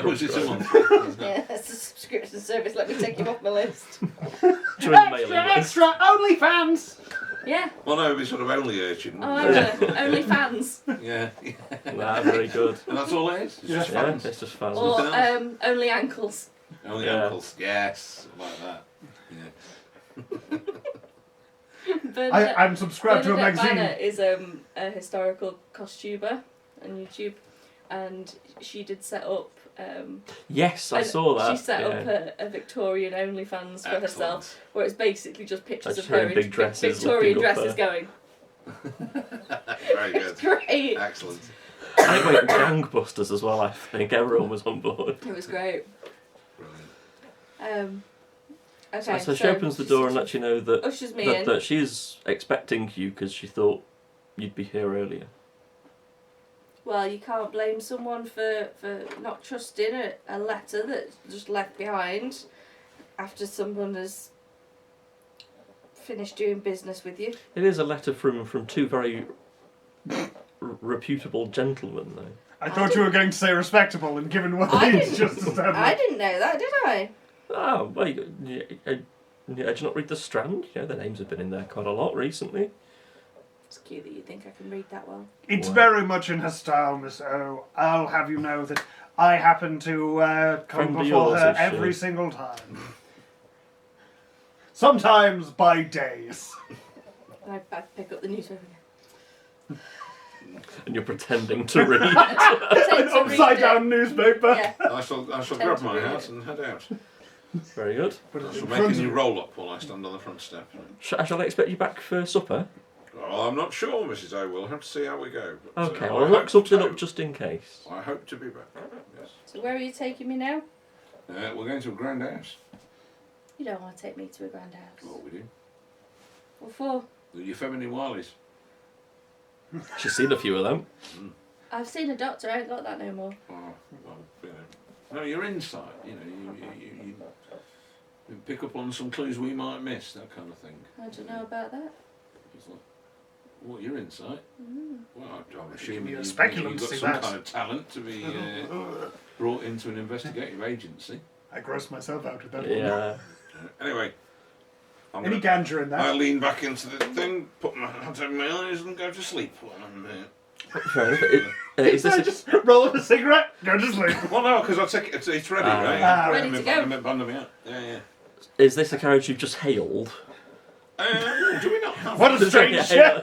Oh, is it someone? Yeah, it's a subscription service. Let me take you off my list. Join the mailing list. Extra! OnlyFans! Yeah. Well, no, it'd be sort of only urchin. Oh, I wouldn't know. it? Only fans. Yeah. Nah, very good. And that's all it is? It's just Yeah, fans. it's just fun. Or Nothing only ankles. Only Yeah. uncles. Yes, like that. Yeah. I'm subscribed to a Bernadette magazine. Banner is a historical costumer on YouTube, and she did set up. Yes, I saw that. She set yeah. up a Victorian OnlyFans for herself, where it's basically just pictures Just of her her in big in dresses Victorian looking up dresses going. Very good. It's great. Excellent. And it went gangbusters as well, I think. Everyone was on board. It was great. Brilliant. Okay. So she opens the door and lets you know ushers me that, in. that she's expecting you because she thought you'd be here earlier. Well, you can't blame someone for not trusting a letter that's just left behind after someone has finished doing business with you. It is a letter from two very reputable gentlemen, though. I thought you were going to say respectable, and given what I he's didn't- just established. I didn't know that, did I? Oh, well, did you not read The Strand? You know, their names have been in there quite a lot recently. It's cute that you think I can read that well. It's Wow. very much in her style, Miss O. I'll have you know that I happen to come Friend of before yours, her is she? every single time. Sometimes by days. I pick up the newspaper again. And you're pretending to read. An Pretend to read upside it. down newspaper. Yeah. I shall Tend grab to my read hat it. and head out. Very good. Put I it shall in make front a of new you. roll up while I stand on the front step. Shall I expect you back for supper? Well, I'm not sure, Mrs. O. We'll have to see how we go. But, Okay, I well, I'll hope look something so. up just in case. I hope to be back. Yes. So where are you taking me now? We're going to a grand house. You don't want to take me to a grand house. What we do? What for? Your feminine willies. She's seen a few of them. I've seen a doctor, I ain't got that no more. Oh, well, you know. No, your insight. You know, you pick up on some clues we might miss, that kind of thing. I don't know about that. It's like, what, your insight? Well, I'm assuming you're a you've speculum got to see some that. kind of talent to be brought into an investigative agency. I grossed myself out with that Yeah. Anyway, I'm one. Any gonna, gander in I that? lean back into the thing, put my hands over my eyes, and go to sleep while I'm Fair enough. Is I this just roll up a cigarette, go to sleep. Well, no, because I take it. It's ready, Ah. right? Ah. Ready to go. Bundle me out. Yeah. a carriage you've just hailed? Do we not have? What a strange Yeah.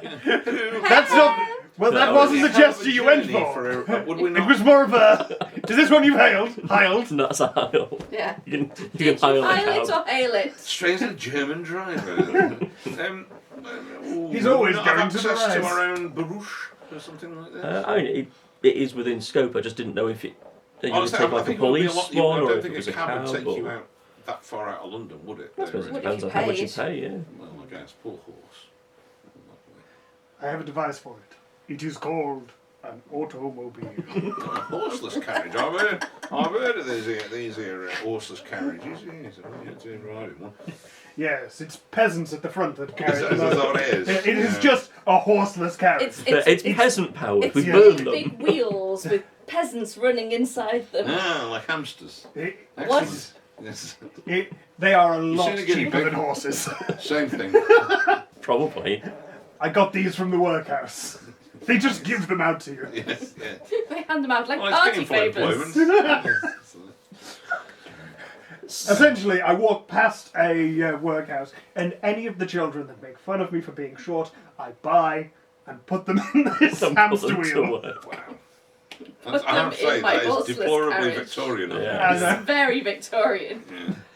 That's not. Well, that No, wasn't the Hell of a gesture you went journey for. would we It not? was more of a. Is this one you've hailed? Hailed? That's a hail. Yeah. You Did can you hail hail a it cab. or hail it? Strangely German driver. He's would we always not have going to the access to rise. our own barouche or something like that. I mean, it is within scope. I just didn't know if you would Honestly, take I like a think it would be police lot- one I or don't if think it was a a cab would cab. take you Or... out that far out of London, would it? I suppose it What if depends you on how much you paid? pay. Yeah. Well, I guess poor horse. I have a device for it. It is called an automobile. A horseless carriage. I've heard of these here horseless carriages. Yes, I've been riding one. Yes, it's peasants at the front that carry Is it. that what it is? It is Yeah. just a horseless carriage. It's peasant powered. It's We yeah. burn big, them. big wheels with peasants running inside them. Ah, like hamsters. It- Excellent. Yes. they are a lot seen a guinea cheaper pig? than horses. Same thing. Probably. I got these from the workhouse. They just give them out to you. Yes, yeah. They hand them out like Well, party it's gainful favours. employment. Essentially, I walk past a workhouse, and any of the children that make fun of me for being short, I buy and put them in this Some hamster put them to wheel. work. Wow. Put I have to them say, in my that is horseless deplorably carriage. Victorian. of Yeah. you. It's very Victorian.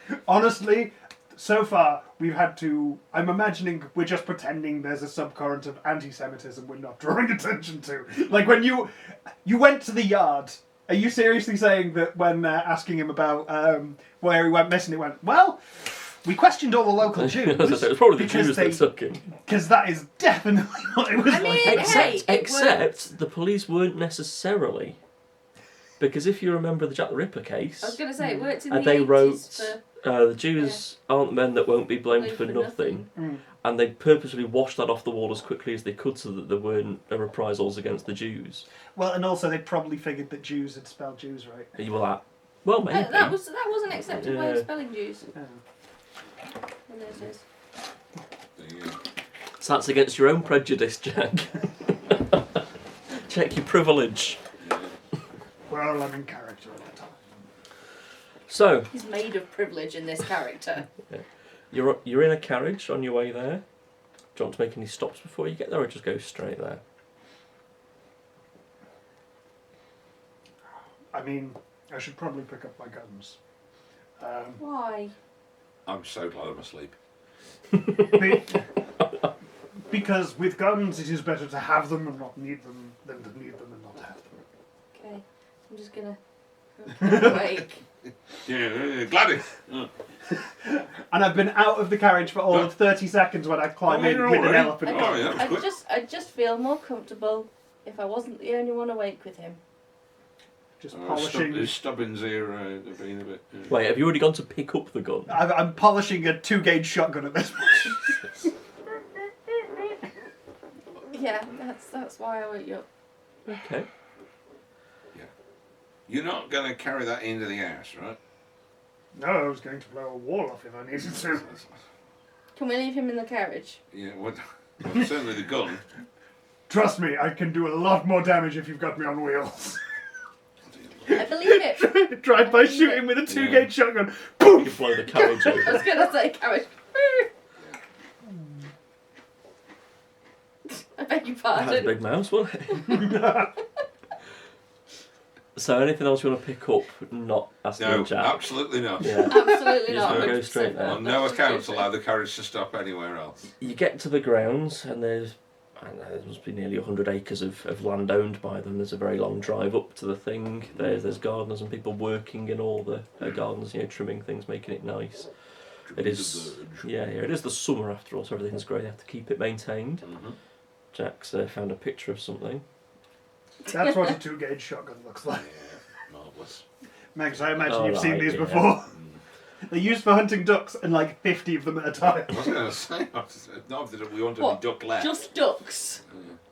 Yeah. Honestly, so far, we've had to... I'm imagining we're just pretending there's a subcurrent of anti-Semitism we're not drawing attention to. Like when you went to the yard, are you seriously saying that when asking him about where he went missing, he went, well, we questioned all the local Jews. It was probably the because Jews they- that took him. Because that is definitely what it was I mean, like. hey, Except the police weren't necessarily. Because if you remember the Jack the Ripper case, I was going to say, it worked in the they 80s wrote for... the Jews aren't men that won't be blamed Blamed for for nothing. Mm. And they purposely washed that off the wall as quickly as they could so that there weren't reprisals against the Jews. Well, and also they probably figured that Jews had spelled Jews right. You were like, well, maybe. That was an accepted way of Yeah. spelling Jews. Yeah. And there's this. There you go. So that's against your own prejudice, Jack. Check your privilege. Well, I'm in character at the time. So, He's made of privilege in this character. you're in a carriage on your way there. Do you want to make any stops before you get there, or just go straight there? I mean, I should probably pick up my guns. Why? I'm so glad I'm asleep. Be- because with guns, it is better to have them and not need them than to need them and not have them. Okay, I'm just gonna awake. Yeah, Gladys. Oh. And I've been out of the carriage for all of 30 seconds when I climb Oh, in you're with all an right. elephant. Oh, yeah, that was quick. I just feel more comfortable if I wasn't the only one awake with him. Just polishing. His stubbins here being a bit... Wait, have you already gone to pick up the gun? I'm polishing a 2-gauge shotgun at this point. Yeah, that's why I woke you up. Okay. You're not going to carry that into the house, right? No, I was going to blow a wall off if I needed to. Can we leave him in the carriage? Yeah, well, certainly the gun. Trust me, I can do a lot more damage if you've got me on wheels. I believe it. Tried by shooting with a 2-gauge shotgun. Boom! You can blow the carriage I was over. gonna say carriage. I beg your That's a pardon. big mouse, wasn't it? So anything else you want to pick up? Not asking No, Jack. absolutely not. Yeah. Absolutely You not. just go 100% straight there. not. On no That's account bullshit. allow the carriage to stop anywhere else. You get to the grounds, and there's, I don't know, there must be nearly 100 acres of land owned by them. There's a very long drive up to the thing. There's gardeners and people working in all the gardens, trimming things, making it nice. It is, yeah, it is the summer after all, so everything's great. They have to keep it maintained. Mm-hmm. Jack's found a picture of something. That's what a 2-gauge shotgun looks like. Yeah, marvellous. Max, I imagine Oh, you've seen right, these yeah. before. They're used for hunting ducks, and like 50 of them at a time. I was going to say, not that we want any What? duck left. Just ducks.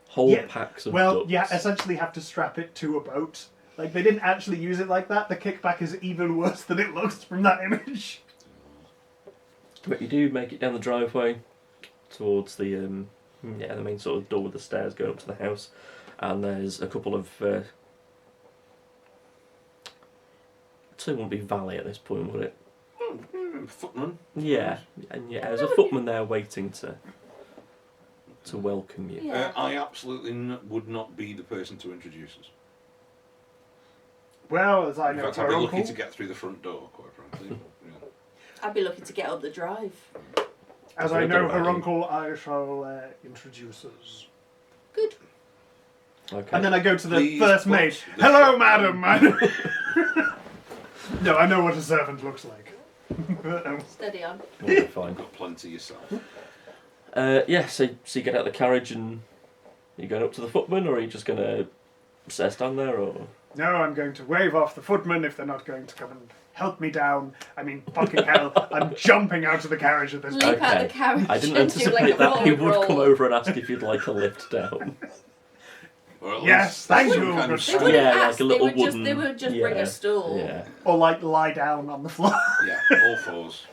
Whole Yeah, packs of Well, ducks. yeah, essentially have to strap it to a boat. Like, they didn't actually use it like that. The kickback is even worse than it looks from that image. But you do make it down the driveway towards the main sort of door with the stairs going up to the house, and there's a couple of it wouldn't be valet at this point, would it? Footman. Yeah, and there's a footman there waiting to welcome you. Yeah. I absolutely would not be the person to introduce us. Well, as I In know, fact, I'd her be uncle. lucky to get through the front door, quite frankly. Yeah. I'd be lucky to get up the drive. As I know her uncle, I shall introduce us. Good. Okay. And then I go to the Please first put mate. the Hello, shotgun- madam. No, I know what a servant looks like. Steady on. Well, you're fine. Got plenty yourself. Yeah, so you get out of the carriage and are you going up to the footman, or are you just going to stand there, or? No, I'm going to wave off the footmen if they're not going to come and help me down. I mean, fucking hell, I'm jumping out of the carriage at this Leap point. out Okay. the carriage I didn't and do anticipate like a that he forward would come roll. over and ask if you'd like a lift down. Or at Yes, least thank some you. kind of They Yeah, wouldn't like ask, a little they would wooden- just bring a stool. Yeah. Or like lie down on the floor. Yeah, all fours.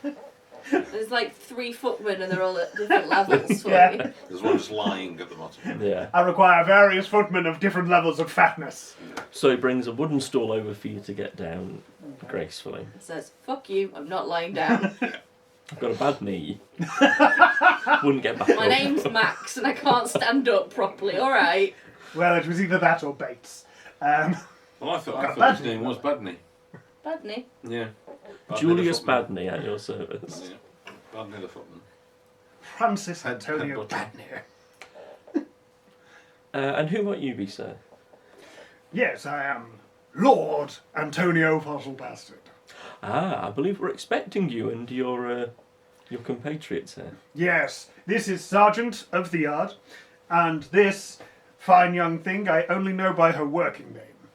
There's like 3 footmen and they're all at different levels for Yeah. me. There's one just lying at the bottom. Yeah. I require various footmen of different levels of fatness. So he brings a wooden stool over for you to get down gracefully. It says, fuck you, I'm not lying down. I've got a bad knee. Wouldn't get back My up. name's Max and I can't stand up properly, alright. Well, it was either that or Bates. Well, I Got thought his Badney. name was Badney. Badney. Yeah. Badney Julius the footman. Badney at your service. Yeah. Badney the footman. Francis Antonio Headbutt. Badney. And who might you be, sir? Yes, I am Lord Antonio Fossil Bastard. Ah, I believe we're expecting you and your compatriots here. Yes, this is Sergeant of the Yard, and this fine young thing I only know by her working name,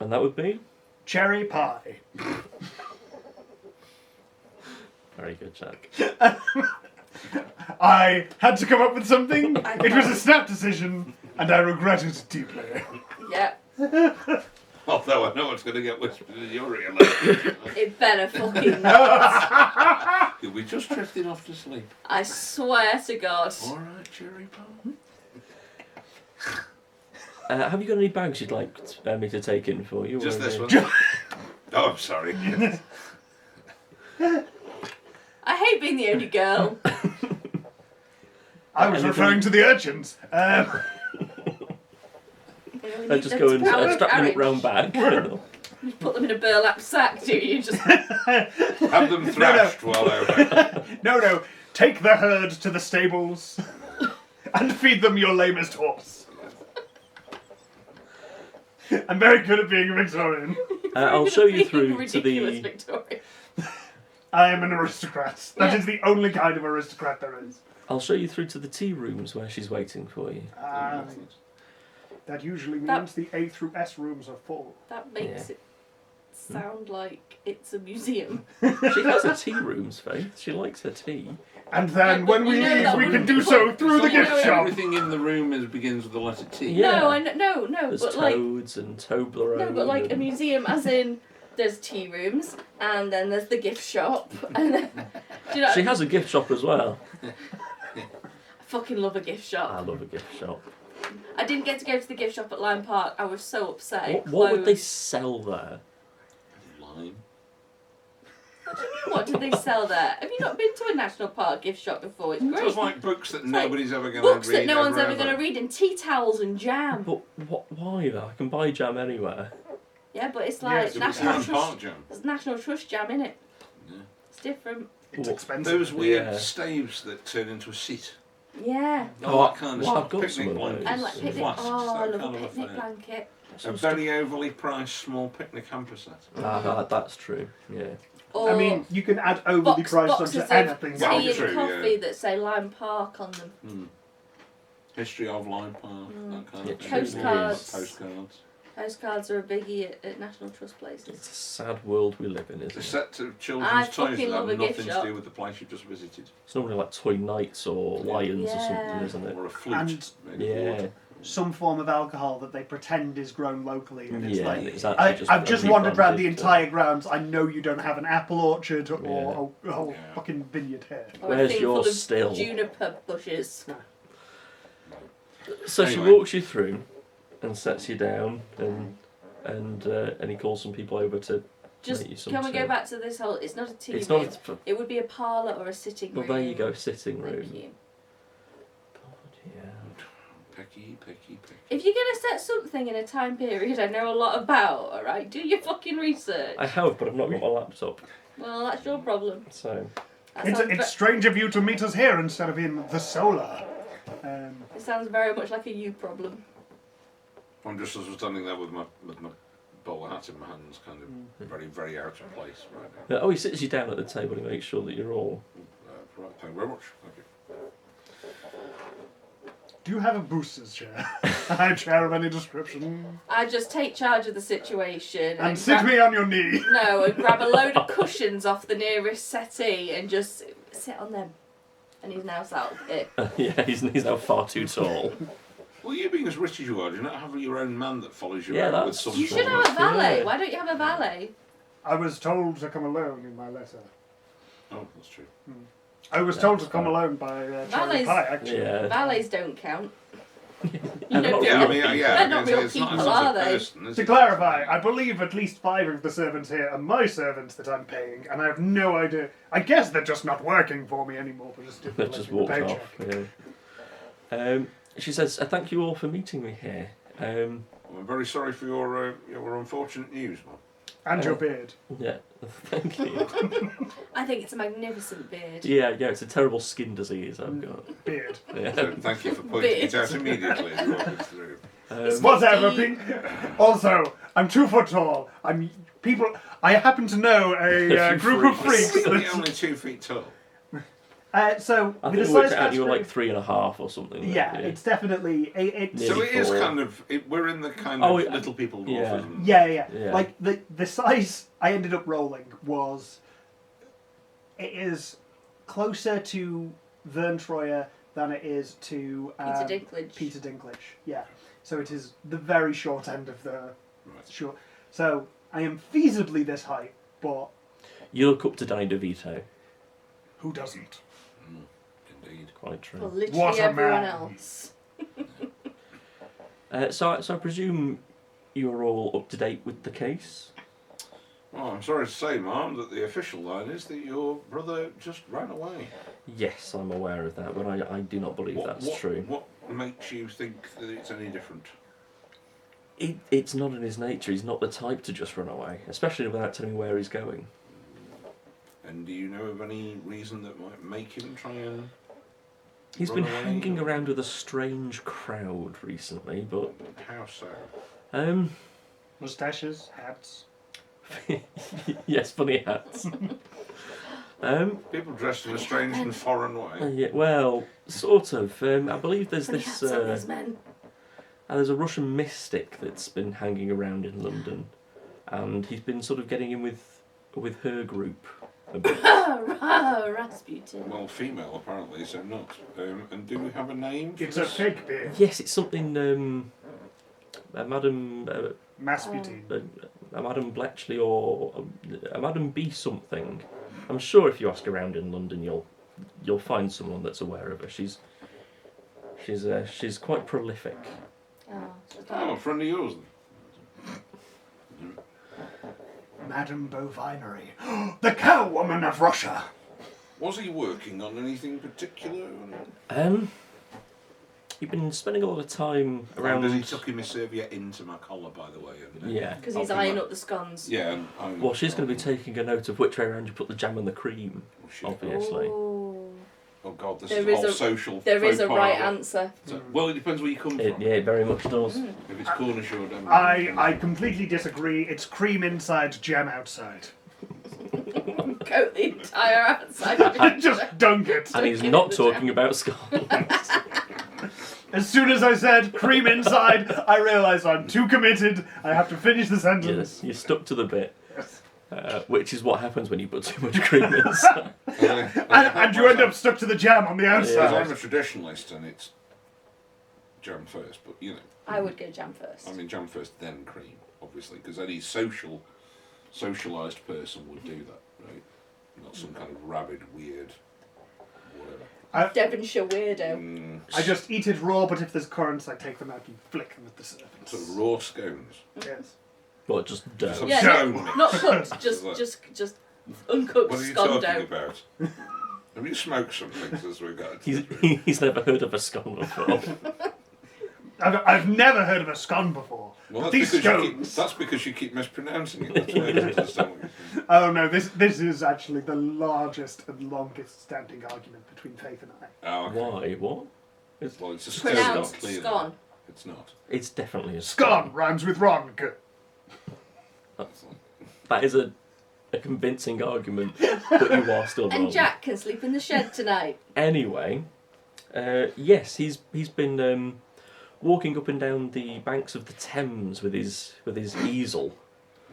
And that would be? Cherry Pie. Very good, Jack. I had to come up with something. It was a snap decision, and I regret it deeply. Yeah, Although I know it's going to get whispered in your ear later. it better fucking not. You'll be just drifting off to sleep. I swear to God. Alright, Cherry Pie. Have you got any bags you'd like me to take in for you? Just or this any- one. Oh, I'm sorry. I hate being the only girl. I was referring to the urchins. just go and strap them up round back. You put them in a burlap sack, do you? Just Have them thrashed while over. No, take the herd to the stables and feed them your lamest horse. I'm very good at being a Victorian. I'll show you being through to ridiculous the. Victoria. I am an aristocrat. That Yeah. is the only kind of aristocrat there is. I'll show you through to the tea rooms where she's waiting for you. That usually That- means the A through S rooms are full. That makes Yeah. it sound like it's a museum. She has her tea rooms, Faith. She likes her tea. And then Yeah, when but we you know leave, that we can wouldn't do be so quite- through the you know gift shop. Everything in the room begins with the letter T. Yeah. No, There's but like toads and Toblerone. no, but like a and- museum, as in there's tea rooms and then there's the gift shop and then, do you know? She has a gift shop as well. I fucking love a gift shop. I love a gift shop. I didn't get to go to the gift shop at Lime Park. I was so upset. What would they Closed. sell there? Lime. What do you mean? What do they sell there? Have you not been to a national park gift shop before? It's It great. was like books that It's like nobody's ever going to read. Books that no one's ever ever. going to read, and tea towels and jam. But why though? I can buy jam anywhere. Yeah, but it's Yeah, like it's National Lime Trust. Park jam. There's National Trust jam in it. Yeah. It's different. It's What? expensive. Those weird Yeah. staves that turn into a seat. Yeah. Oh, All that kind of well, stuff. I've got Picnic some of blankets. those. And like picnic. Flasks, Oh, I that love kind a of picnic affair. blanket. A very overly priced small picnic hamper set. That's true. Yeah. Or I mean, you can add overly priced boxes onto of anything. tea Well, and true, coffee yeah. that say Lime Park on them. History of Lime Park, that kind Yeah, of thing. Postcards. Postcards. Postcards are a biggie at National Trust places. It's a sad world we live in, It's a isn't it? set of children's I toys fucking that love have a gift nothing shop. to do with the place you've just visited. It's normally like toy knights or lions or Yeah. something, isn't it? Or a flute. And- made of Yeah. water. Some form of alcohol that they pretend is grown locally, and it's Yeah, like it's actually I've just wandered around the rebranded, entire grounds. I know you don't have an apple orchard or Yeah. a whole Yeah. fucking vineyard here. Or a Where's thing your full of still? juniper bushes. So she Anyway. walks you through and sets you down, and he calls some people over to. Just Make you some can we tea. go back to this whole? It's not a tea It's room. not. It would be a parlour or a sitting Well, room. there you go, sitting room. Thank you. Yeah. Pecky. If you're gonna set something in a time period I know a lot about, all right, do your fucking research. I have, but I've not got my laptop, Well, that's your problem. so. That It's, sounds it's strange of you to meet us here instead of in the solar. it sounds very much like a you problem. I'm just sort of standing there with my bowler hat in my hands, kind of very, very out of place right now. Oh, he sits you down at the table and makes sure that you're all. Right, thank you very much. Thank you. Do you have a booster's chair? A chair of any description? I just take charge of the situation And sit grab, me on your knee. no, and grab a load of cushions off the nearest settee and just sit on them. And he's now sat up here. Yeah, he's now far too tall. Well, you being as rich as you are, do you not have your own man that follows you Yeah, around with that's- some You sort should have a of... valet. Yeah. Why don't you have a valet? I was told to come alone in my letter. Oh, that's true. I was Yeah, told to that's come fine. alone by Cherry Valets- Pie, actually. Yeah. Valets don't count. And know, not Yeah, I real mean, people. yeah, They're not it's- real it's not people, as are a they? person, is To it? clarify, I believe at least 5 of the servants here are my servants that I'm paying, and I have no idea. I guess they're just not working for me anymore, but just They've just walked off. Yeah. She says, "Thank you all for meeting me here." I'm very sorry for your unfortunate news, man. And your beard. Yeah, thank you. I think it's a magnificent beard. Yeah, it's a terrible skin disease I've got. Beard. Yeah. So thank you for pointing it Beard. out immediately as you walk us through. Whatever. Also, I'm 2 foot tall. I happen to know a A few group of freaks. freaks. You're that- only 2 feet tall. So, I with think a we worked size out you were like category- 3.5 or something. Yeah, it's definitely it's Yeah. So Nearly it is four. kind of... we're in the kind Oh, of yeah. little people Yeah. dwarfism. yeah. Yeah. Like the size I ended up rolling was it is closer to Vern Troyer than it is to Peter Dinklage. Peter Dinklage. Yeah, so it is the very short end of the Right. short. So I am feasibly this height, but You look up to Danny DeVito. who doesn't? Indeed. Quite true. Well, literally What a everyone man. else. So I presume you're all up to date with the case. Well, I'm sorry to say, ma'am, that the official line is that your brother just ran away. Yes, I'm aware of that, but I do not believe that's true. What makes you think that it's any different? It's not in his nature. He's not the type to just run away, especially without telling me where he's going. And do you know of any reason that might make him try and... He's Run been away? hanging around with a strange crowd recently, but How so? Mustaches, hats. yes, funny hats. People dressed in a strange and foreign way. Yeah, well, sort of. I believe there's Funny this. hats on these men. there's a Russian mystic that's been hanging around in London, and he's been sort of getting in with her group a bit. Rasputin. Well, female apparently, so not. And do we have a name? It's a fake beard. Yes, it's something. Madam. Masputin. A Madam Bletchley or a Madam B something. I'm sure if you ask around in London, you'll find someone that's aware of her. She's quite prolific. Oh, a friend of yours then. Madame Bovinery. The cow woman of Russia. Was he working on anything particular? You've been spending a lot of time around. Does he tucking my serviette into my collar, by the way? And, Yeah. Because he's eyeing up the scones. Yeah. Well, she's going to be taking a note of which way around you put the jam and the cream, Oh, shit. obviously. Oh God, this There is a is whole a- social. There is a faux right pas. answer. So, well, it depends where you come from. It very much does. If it's Cornish or Denmark. I completely disagree. It's cream inside, jam outside. Coat the entire outside. Just dunk it. And he's not talking about scones. As soon as I said cream inside, I realised I'm too committed. I have to finish the sentence. Yes, you stuck to the bit. Yes. Which is what happens when you put too much cream inside. And you end up stuck to the jam on the Because outside. I'm a traditionalist and it's jam first, but you know. I would go jam first. I mean, jam first, then cream, obviously, because any socialised person would do that, right? Not some kind of rabid, weird, whatever. Devonshire weirdo. I just eat it raw, but if there's currants, I take them out and flick them at the surface. Sort of raw scones. Yes. Well, just dough. Some Yeah, scone. not cooked, just uncooked What are you scone talking dough. about? Have you smoked something since we got He's, he's never heard of a scone before. I've never heard of a scone before. Well, But that's these because, scones. you keep mispronouncing it. That's why I don't understand what you're saying. Oh no, this is actually the largest and longest standing argument between Faith and I. Oh, okay. Why? What? Well, it's a scone, Pronounced clearly. scone. It's not. It's definitely a Scone rhymes with Ron. Good. That is a convincing argument, but you are still wrong. And Jack can sleep in the shed tonight. Anyway, yes, he's been walking up and down the banks of the Thames with his easel,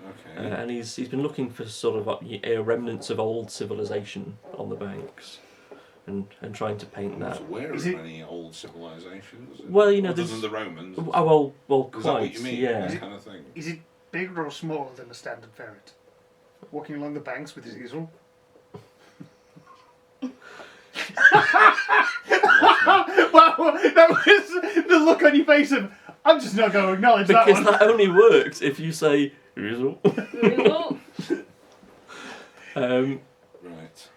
Okay. and he's been looking for sort of remnants of old civilization on the banks, and trying to paint I'm that. not aware Is of it- any old civilisations. Well, you know, other there's than the Romans. Oh well, Is that what quite. you mean? Yeah. That kind of thing. Is it bigger or smaller than a standard ferret? Walking along the banks with his easel. Wow, that was the look on your face of, I'm just not going to acknowledge that Because one. that only works if you say "Rizzle." Right.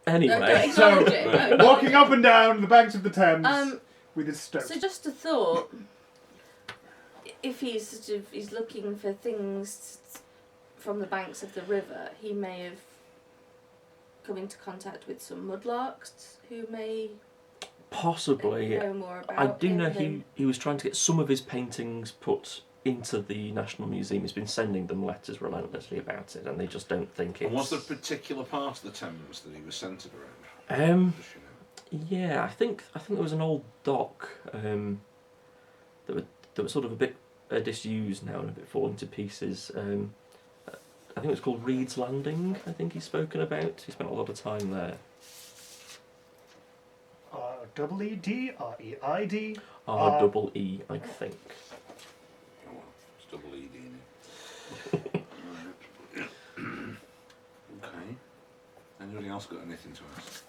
Anyway, Don't So, acknowledge it. Don't acknowledge walking it. up and down the banks of the Thames with his stone. So just a thought. If he's he's looking for things from the banks of the river, he may have come into contact with some mudlarks who may possibly. know more about I do him know than- he was trying to get some of his paintings put into the National Museum. He's been sending them letters relentlessly about it, and they just don't think it's. And was there a particular part of the Thames that he was centred around? Does she know? Yeah, I think there was an old dock that were sort of a bit disused now and a bit falling to pieces. I think it was called Reed's Landing. I think he's spoken about. He spent a lot of time there. R-E-E-D, R-E-I-D. R-double-E, I think. Oh, well, it's double ED in it. Okay. Anybody else got anything to ask?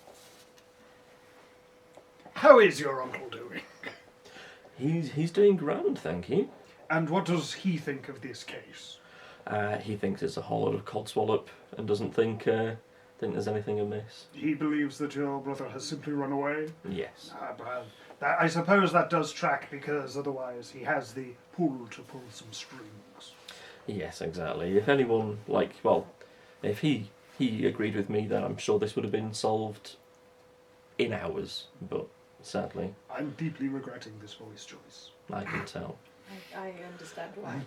How is your uncle doing? He's doing grand, thank you. And what does he think of this case? He thinks it's a whole lot of codswallop and doesn't think there's anything amiss. He believes that your brother has simply run away? Yes. Well, I suppose that does track, because otherwise he has the pull to pull some strings. Yes, exactly. If anyone, if he agreed with me, then I'm sure this would have been solved in hours, but sadly, I'm deeply regretting this voice choice. I can tell. I understand why.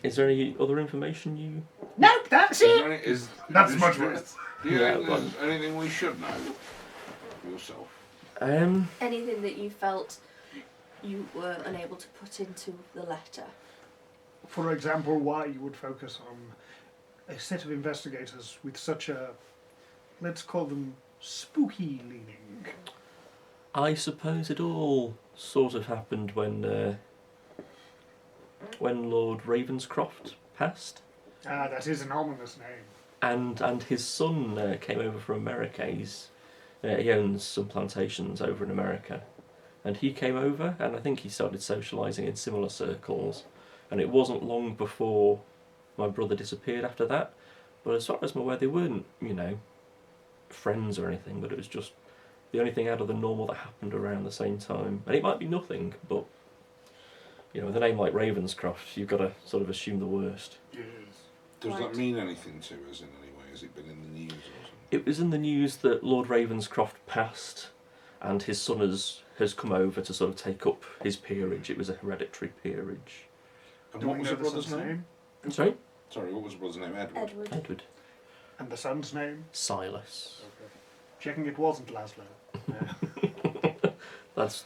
Is there any other information you... Nope, that's Is it! there any, That's is- much do- worse. Do you Yeah, think there's anything we should know yourself? Anything that you felt you were unable to put into the letter. For example, why you would focus on a set of investigators with such a, let's call them, spooky leaning. I suppose it all sort of happened when Lord Ravenscroft passed, Ah, that is an ominous name. and his son came over from America. He owns some plantations over in America, and he came over, and I think he started socialising in similar circles. And it wasn't long before my brother disappeared after that. But as far as I'm aware, they weren't, friends or anything. But it was just the only thing out of the normal that happened around the same time. And it might be nothing, but with a name like Ravenscroft, you've got to sort of assume the worst. Yes. Does Right. that mean anything to us in any way? Has it been in the news or something? It was in the news that Lord Ravenscroft passed, and his son has come over to sort of take up his peerage. It was a hereditary peerage. And Do what we was know the the brother's son's name? Sorry? Sorry, what was the brother's name? Edward. Edward. And the son's name? Silas. Okay. Checking it wasn't Laszlo. Yeah. That's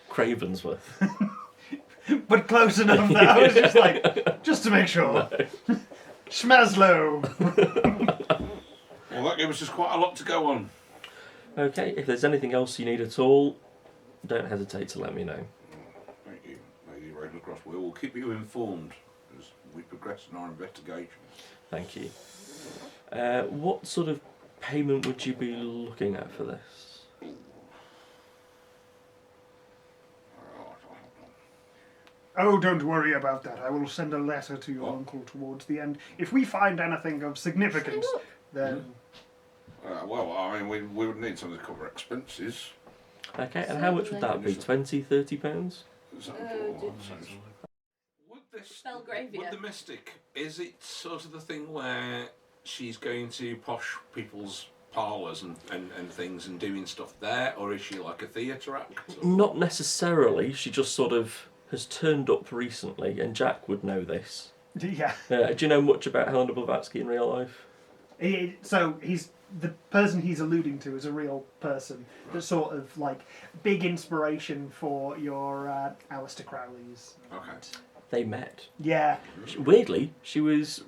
Cravensworth. But close enough now. It's just like, just to make sure. Schmazlo. Well, that gave us just quite a lot to go on. Okay, if there's anything else you need at all, don't hesitate to let me know. Thank you, Lady Ravenscroft. We will keep you informed as we progress in our investigations. Thank you. What sort of payment would you be looking at for this? Oh, don't worry about that. I will send a letter to your What? uncle towards the end. If we find anything of significance, then... Well, I mean, we would need something to cover expenses. Okay, and how much would that be? 20, 30 pounds? Is that did- would this Belgravia. would the mystic, is it sort of the thing where she's going to posh people's parlours and things and doing stuff there, or is she like a theatre act? Or? Not necessarily. She just sort of has turned up recently, and Jack would know this. Yeah. Do you know much about Helena Blavatsky in real life? So the person he's alluding to is a real person. That's sort of like big inspiration for your Aleister Crowley's. Okay. They met. Yeah. Weirdly, she was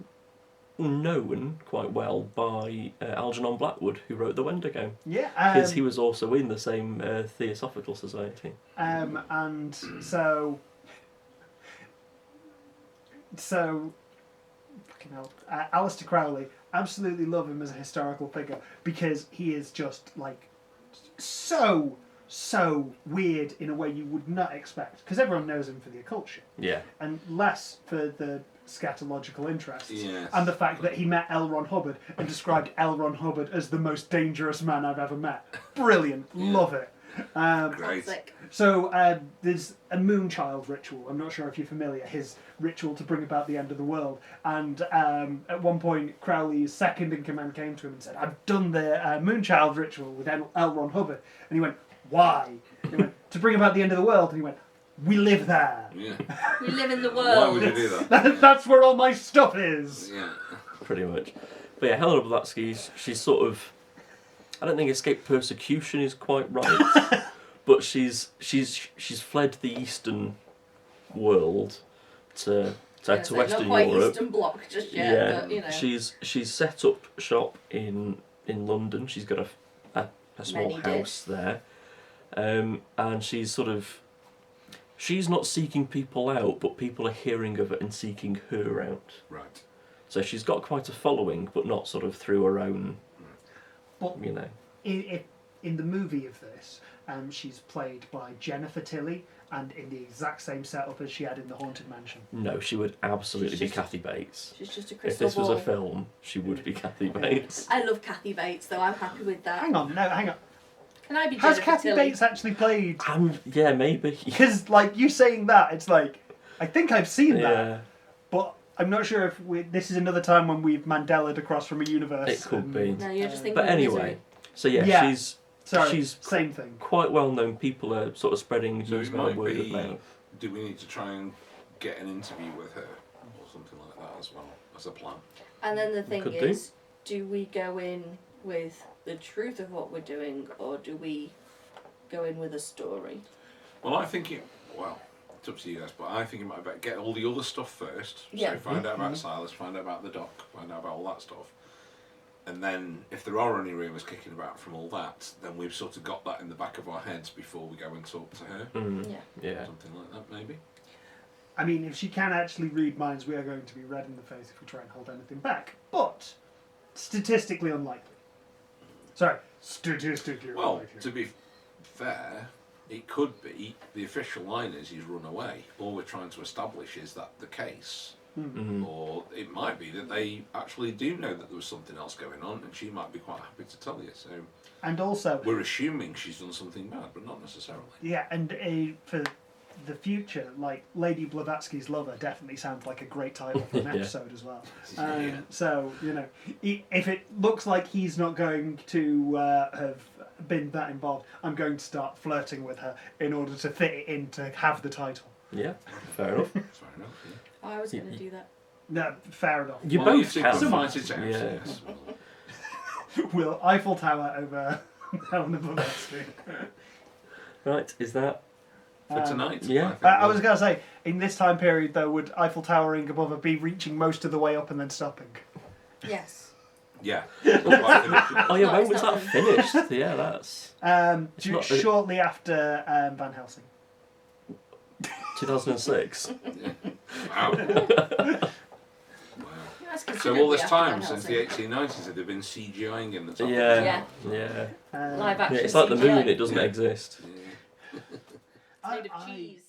known quite well by Algernon Blackwood, who wrote The Wendigo, Yeah. because he was also in the same Theosophical Society. And so fucking hell, Aleister Crowley, absolutely love him as a historical figure because he is just like so weird in a way you would not expect, because everyone knows him for the occult shit Yeah. and less for the scatological interests. Yes. And the fact that he met L. Ron Hubbard and described L. Ron Hubbard as the most dangerous man I've ever met. Brilliant. Yeah. Love it. Great. Classic. So there's a Moonchild ritual. I'm not sure if you're familiar. His ritual to bring about the end of the world. And at one point, Crowley's second in command came to him and said, "I've done the Moonchild ritual with L. Ron Hubbard." And he went, "Why?" He went, "To bring about the end of the world." And he went, "We live there. Yeah. We live in the Why world. would you do that? That's where all my stuff is." Yeah. Pretty much. But yeah, Helena Blavatsky, she's sort of... I don't think escape persecution is quite right, but she's fled the Eastern world to Not Western quite Europe. Eastern Bloc just yet, but you know. She's set up shop in London. She's got a small Many did. house there, and she's not seeking people out, but people are hearing of it and seeking her out. Right. So she's got quite a following, but not sort of through her own, But in the movie of this, she's played by Jennifer Tilly, and in the exact same setup as she had in the Haunted Mansion. No, she would absolutely She's be just- Kathy Bates. She's just a If crystal this was ball. a film, she would be Kathy Bates. I love Kathy Bates, though. I'm happy with that. Hang on. Can I be Has Jennifer Kathy Tilly? Bates actually played? Yeah, maybe. Because, like, you saying that, it's like, I think I've seen that, Yeah, but I'm not sure if this is another time when we've Mandela'd across from a universe. it could be. No, you're just thinking But of anyway, Misery. so yeah, Yeah. Sorry, she's same thing. quite well known. People are sort of spreading So news it by might word of be. mouth. Do we need to try and get an interview with her or something like that as well as a plan? And then the thing Could is, do we go in with the truth of what we're doing, or do we go in with a story? Well, I think it's up to you guys, but I think it might be better get all the other stuff first. Yeah. So find out about Silas, find out about the dock, find out about all that stuff. And then, if there are any rumours kicking about from all that, then we've sort of got that in the back of our heads before we go and talk to her. Yeah. Yeah. Something like that, maybe. I mean, if she can actually read minds, we are going to be red in the face if we try and hold anything back. But statistically unlikely. Sorry, statistically Well, unlikely. to be fair, it could be the official line is he's run away. All we're trying to establish is that the case. Or it might be that they actually do know that there was something else going on, and she might be quite happy to tell you. So, And also, we're assuming she's done something bad, but not necessarily. yeah, and for the future, like Lady Blavatsky's Lover definitely sounds like a great title for an Yeah. episode as well. Yeah. So, you know, if it looks like he's not going to have been that involved, I'm going to start flirting with her in order to fit it in to have the title. Yeah. Fair enough. Fair enough. Yeah. I was going to do that. No, fair enough. You Well, both two can. could fight it out, Yeah. yes. Will Eiffel Tower over Helena Blavatsky. Right. Is that? For tonight. yeah. think I we'll- was going to say, in this time period, though, would Eiffel Towering above her be reaching most of the way up and then stopping? Yes. Yeah. Oh yeah. No, When it's was not that finished? Yeah. That's It's not- Shortly after Van Helsing. 2006. Wow. Wow. That's So all considerably this after time Van since the Helsing. 1890s, have they been CGIing in the top? Yeah. Yeah. Yeah. Um, Live Yeah. action. It's like the CGI. moon. It doesn't Yeah. exist. Yeah. It's made of cheese.